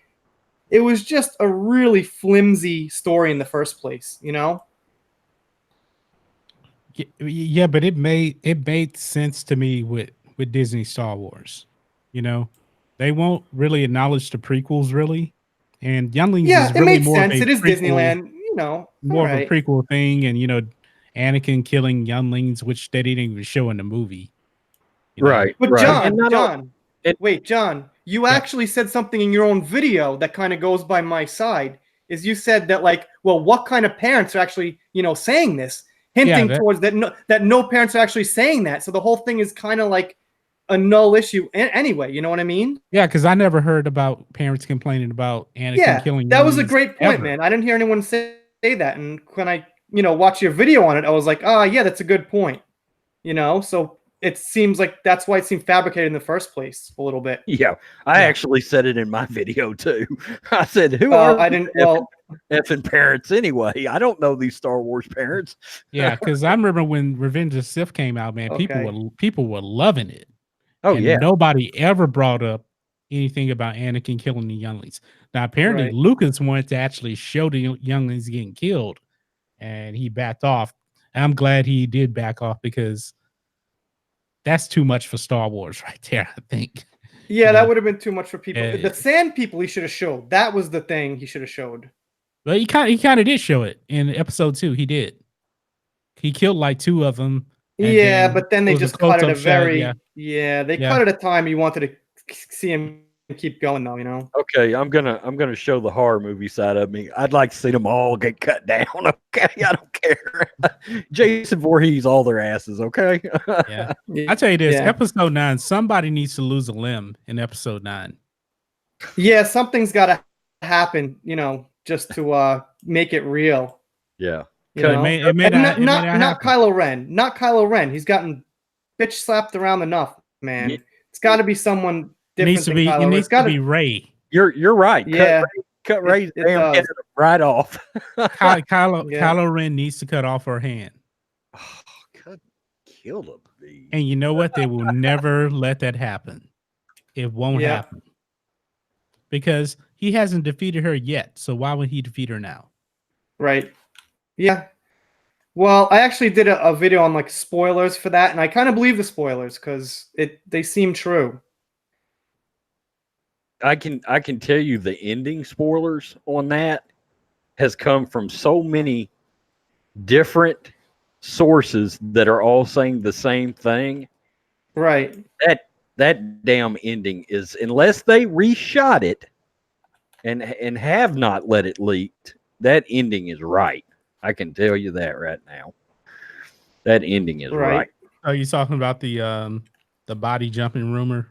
It was just a really flimsy story in the first place, you know? Yeah, but it made sense to me with Disney Star Wars. You know, they won't really acknowledge the prequels, really, and Younglings is really made more sense. of a it is prequel, Disneyland, you know, more of a prequel thing, and Anakin killing younglings, which they didn't even show in the movie. Right. But right. John, you actually said something in your own video that kind of goes by my side. Is you said that, like, well, what kind of parents are actually, saying this, hinting towards that no parents are actually saying that. So the whole thing is kind of like a null issue anyway. You know what I mean? Yeah, because I never heard about parents complaining about Anakin killing. That was a great point, man. I didn't hear anyone say that, and when I watch your video on it, I was like, yeah, that's a good point. So it seems like that's why it seemed fabricated in the first place a little bit. Yeah, I actually said it in my video too. I said, "Who are effing parents anyway? I don't know these Star Wars parents." Yeah, because I remember when Revenge of the Sith came out, man, people were loving it. Oh, and nobody ever brought up anything about Anakin killing the younglings. Now, apparently, Lucas wanted to actually show the younglings getting killed, and he backed off. And I'm glad he did back off, because that's too much for Star Wars right there, I think. Yeah, that would have been too much for people. The sand people he should have showed. That was the thing he should have showed. But he kind of did show it in episode 2. He did. He killed like 2 of them. Yeah, but then they just cut it a very they cut it a time you wanted to see him keep going though, Okay, I'm gonna show the horror movie side of me. I'd like to see them all get cut down. Okay, I don't care. Jason Voorhees, all their asses. Okay. Yeah, I tell you this: episode 9, somebody needs to lose a limb in episode 9. Yeah, something's got to happen, just to make it real. Yeah. It may not Kylo Ren. Not Kylo Ren. He's gotten bitch slapped around enough, man. It's got to be someone different. It needs to be Rey. You're right. Yeah. Cut Ray's it damn does. head right off. Kylo Ren needs to cut off her hand. Oh, God, killed a bee. And you know what? They will never let that happen. It won't Yeah. happen. Because he hasn't defeated her yet. So why would he defeat her now? Right. Yeah. Well, I actually did a video on like spoilers for that, and I kind of believe the spoilers because they seem true. I can tell you the ending spoilers on that has come from so many different sources that are all saying the same thing. Right. That damn ending is, unless they reshot it and have not let it leak, that ending is right. I can tell you that right now. That ending is right. Are you talking about the body jumping rumor?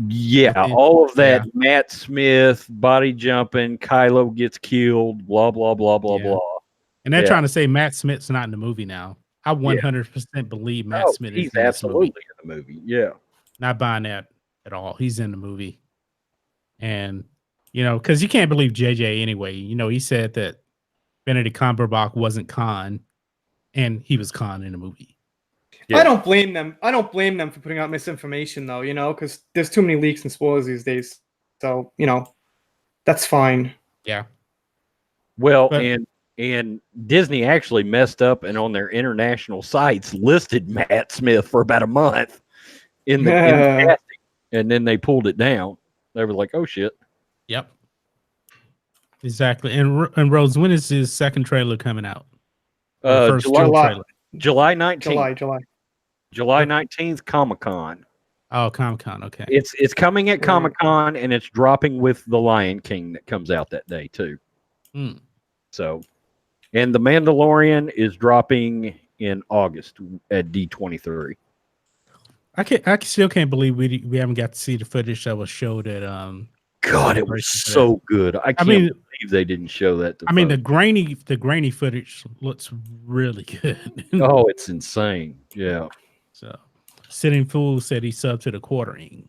Yeah, all of that. Yeah. Matt Smith body jumping, Kylo gets killed, blah blah blah blah Yeah. blah. And they're trying to say Matt Smith's not in the movie now. I 100% believe Matt Smith is he's in this absolutely movie. in the movie. Yeah. Not buying that at all. He's in the movie. And, you know, because you can't believe JJ anyway. You know, he said that Benedict Cumberbatch wasn't Khan, and he was Khan in the movie. Yeah. I don't blame them. I don't blame them for putting out misinformation, though, you know, because there's too many leaks and spoilers these days. So, you know, that's fine. Yeah. Well, and Disney actually messed up and on their international sites listed Matt Smith for about a month in the casting, and then they pulled it down. They were like, "Oh shit." Yep. Exactly. And Rose, when is his second trailer coming out? July 19th. July 19th, Comic-Con. Oh, Comic-Con. Okay. It's coming at Comic-Con, and it's dropping with The Lion King that comes out that day too. So, and The Mandalorian is dropping in August at D23. I still can't believe we haven't got to see the footage that was showed at God, it was so good. I can't believe they didn't show that. I mean, the grainy footage looks really good. Oh, it's insane. Yeah. So, Sitting Fool said he subbed to the quartering.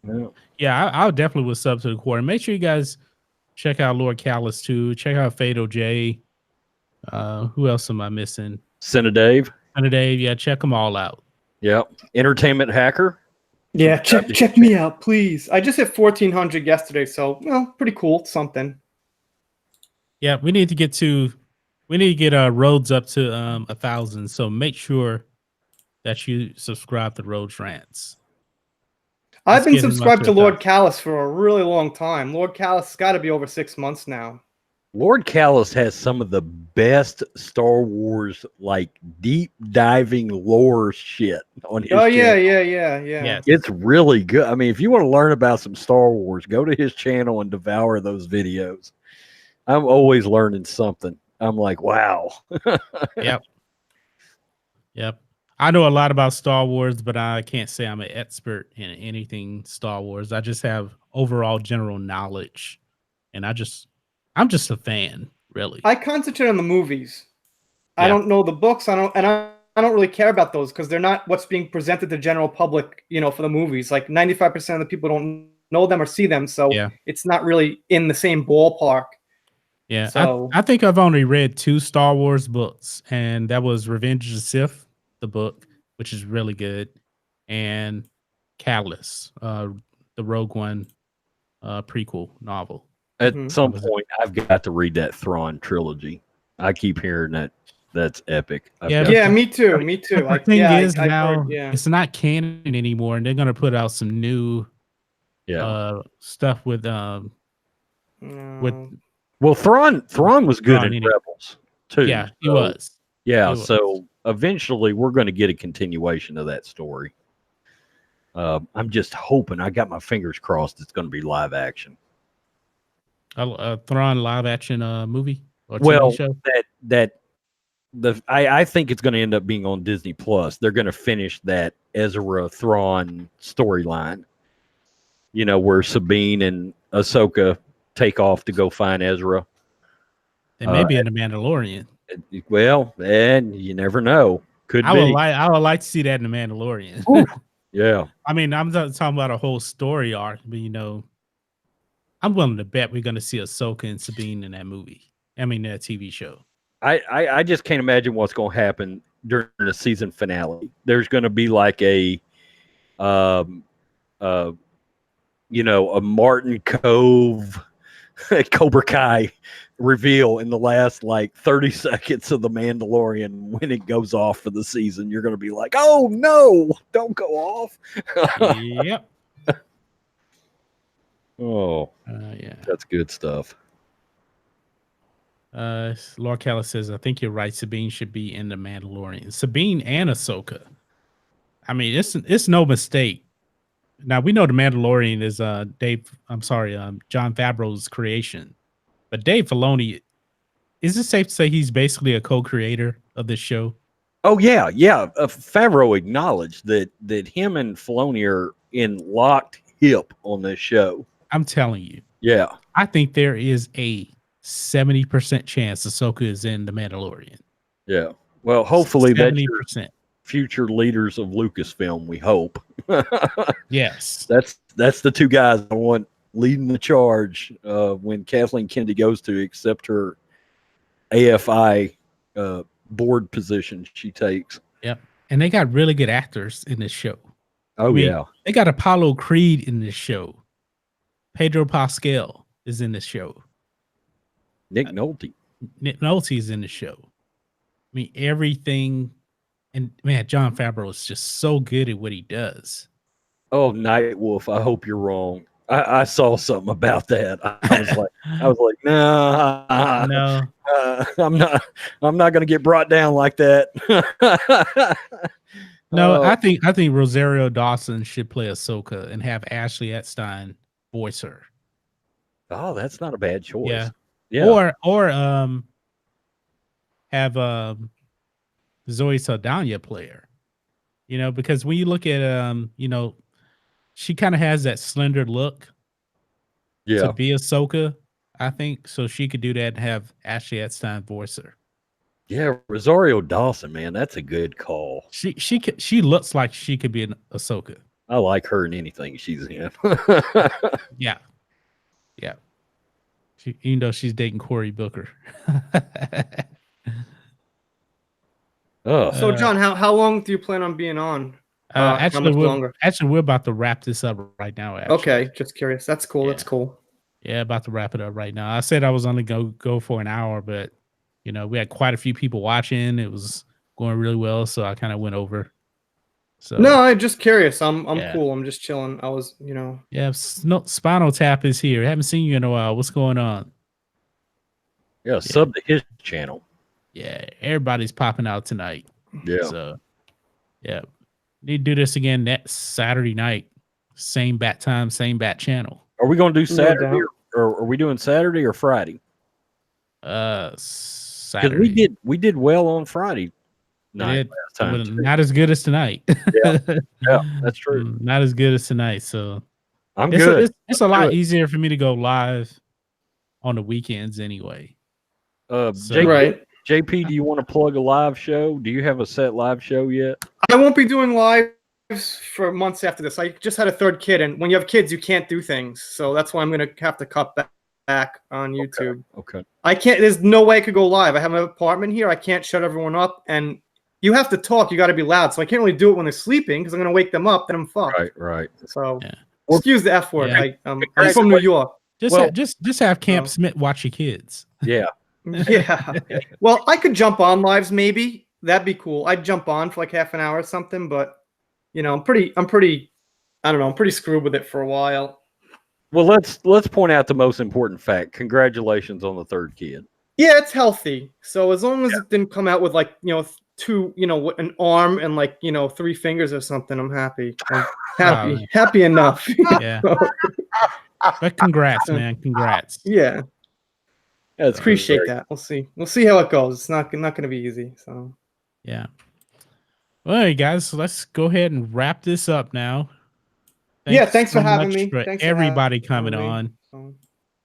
Yeah, I definitely would sub to the quarter. Make sure you guys check out Lord Callus too. Check out Fatal J. Who else am I missing? Cinedave. Yeah, check them all out. Yep. Entertainment Hacker. Yeah, check me out, please. I just hit 1,400 yesterday, so well, pretty cool. Something. Yeah, we need to get Rhodes up to 1,000. So make sure that you subscribe to Rhodes Rants. I've been subscribed to Lord Callus for a really long time. Lord Callus has got to be over 6 months now. Lord Callus has some of the best Star Wars, like deep diving lore shit on his channel. Yeah. It's really good. I mean, if you want to learn about some Star Wars, go to his channel and devour those videos. I'm always learning something. I'm like, wow. Yep. I know a lot about Star Wars, but I can't say I'm an expert in anything Star Wars. I just have overall general knowledge, and I'm just a fan, really. I concentrate on the movies. I don't know the books. I don't really care about those because they're not what's being presented to the general public, you know, for the movies. Like 95% of the people don't know them or see them, so it's not really in the same ballpark. Yeah, so I think I've only read 2 Star Wars books, and that was Revenge of the Sith, the book, which is really good, and Callus, the Rogue One prequel novel. At some point, I've got to read that Thrawn trilogy. I keep hearing that. That's epic. Me too. The thing is now it's not canon anymore, and they're going to put out some new stuff with well, Thrawn was good in Rebels too. Yeah, he was. Yeah, so eventually we're going to get a continuation of that story. I'm just hoping. I got my fingers crossed. It's going to be live action. Thrawn live action movie or TV show? I think it's going to end up being on Disney Plus. They're going to finish that Ezra Thrawn storyline. You know, where Sabine and Ahsoka take off to go find Ezra. They may be in The Mandalorian. Well, and you never know. I would like to see that in The Mandalorian. Yeah. I mean, I'm not talking about a whole story arc, but you know, I'm willing to bet we're gonna see Ahsoka and Sabine in that movie. I mean, that TV show. I just can't imagine what's going to happen during the season finale. There's going to be like a, um, uh, a Martin Cove, Cobra Kai reveal in the last like 30 seconds of The Mandalorian when it goes off for the season. You're going to be like, oh no, don't go off. Yep. Oh, Yeah. that's good stuff. Lord Callis says, I think you're right. Sabine should be in The Mandalorian. Sabine and Ahsoka. I mean, it's no mistake. Now we know The Mandalorian is John Favreau's creation. But Dave Filoni, is it safe to say he's basically a co-creator of this show? Oh yeah. Favreau acknowledged that him and Filoni are in locked hip on this show. I'm telling you. Yeah. I think there is a 70% chance Ahsoka is in The Mandalorian. Yeah. Well, hopefully 70%. that's future leaders of Lucasfilm, we hope. Yes. That's the two guys I want leading the charge when Kathleen Kennedy goes to accept her AFI board position she takes. Yep. And they got really good actors in this show. Oh, yeah. They got Apollo Creed in this show. Pedro Pascal is in this show. Nick Nolte. Nick Nolte is in the show. I mean, everything. And man, John Favreau is just so good at what he does. Oh, Night Wolf, I hope you're wrong. I saw something about that. I was like, no, I'm not going to get brought down like that. No, I think Rosario Dawson should play Ahsoka and have Ashley Eckstein voice her. Oh, that's not a bad choice. Yeah. Or have Zoe Saldana play her. Because when you look at she kind of has that slender look to be Ahsoka, I think. So she could do that and have Ashley Eckstein voice her. Yeah, Rosario Dawson, man, that's a good call. She looks like she could be an Ahsoka. I like her in anything she's in. Yeah. Even though she's dating Cory Booker. So, John, how long do you plan on being on? Actually, we're about to wrap this up right now. Actually. Okay, just curious. That's cool. Yeah. That's cool. Yeah, about to wrap it up right now. I said I was only go for an hour, but we had quite a few people watching. It was going really well, so I kind of went over. So no, I'm just curious. I'm cool. I'm just chilling. I was, Yeah, Spinal Tap is here. Haven't seen you in a while. What's going on? Yeah, sub to his channel. Yeah, everybody's popping out tonight. Yeah. So, yeah. Need to do this again next Saturday night. Same bat time, same bat channel. Are we going to do Saturday or are we doing Saturday or Friday? Saturday. We did well on Friday night last time. Not as good as tonight. Yeah, that's true. Not as good as tonight. So I'm good. It's a lot easier for me to go live on the weekends anyway. Right. JP, do you want to plug a live show? Do you have a set live show yet? I won't be doing lives for months after this. I just had a third kid, and when you have kids, you can't do things. So that's why I'm going to have to cut back on YouTube. Okay. I can't. There's no way I could go live. I have an apartment here. I can't shut everyone up, and you have to talk. You got to be loud. So I can't really do it when they're sleeping because I'm going to wake them up. Then I'm fucked. Right. So excuse the F word. Yeah. I'm from New York. Just have Camp Smith watch your kids. Yeah. Yeah. Well, I could jump on lives maybe. That'd be cool. I'd jump on for like half an hour or something, but I'm pretty I don't know, I'm pretty screwed with it for a while. Well, let's point out the most important fact. Congratulations on the third kid. Yeah, it's healthy. So as long as it didn't come out with like, two, an arm and like, 3 fingers or something, I'm happy. I'm happy. Happy enough. Yeah. But congrats, man. Congrats. Yeah. That's appreciate that. We'll see how it goes. It's not going to be easy. So yeah. Well, hey guys, let's go ahead and wrap this up now. Thanks for having me. Thanks everybody coming on.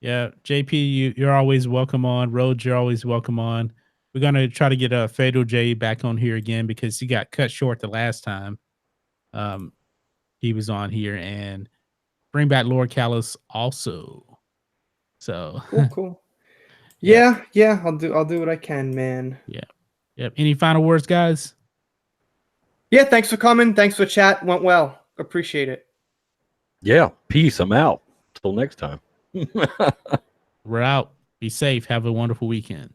Yeah, JP, you're always welcome on. Rhodes, you're always welcome on. We're gonna try to get Fatal J back on here again because he got cut short the last time he was on here, and bring back Lord Callis also. So Cool. Yeah. I'll do what I can, man. Yeah. Yep. Any final words, guys? Yeah, thanks for coming. Thanks for the chat. Went well. Appreciate it. Yeah. Peace. I'm out. Till next time. We're out. Be safe. Have a wonderful weekend.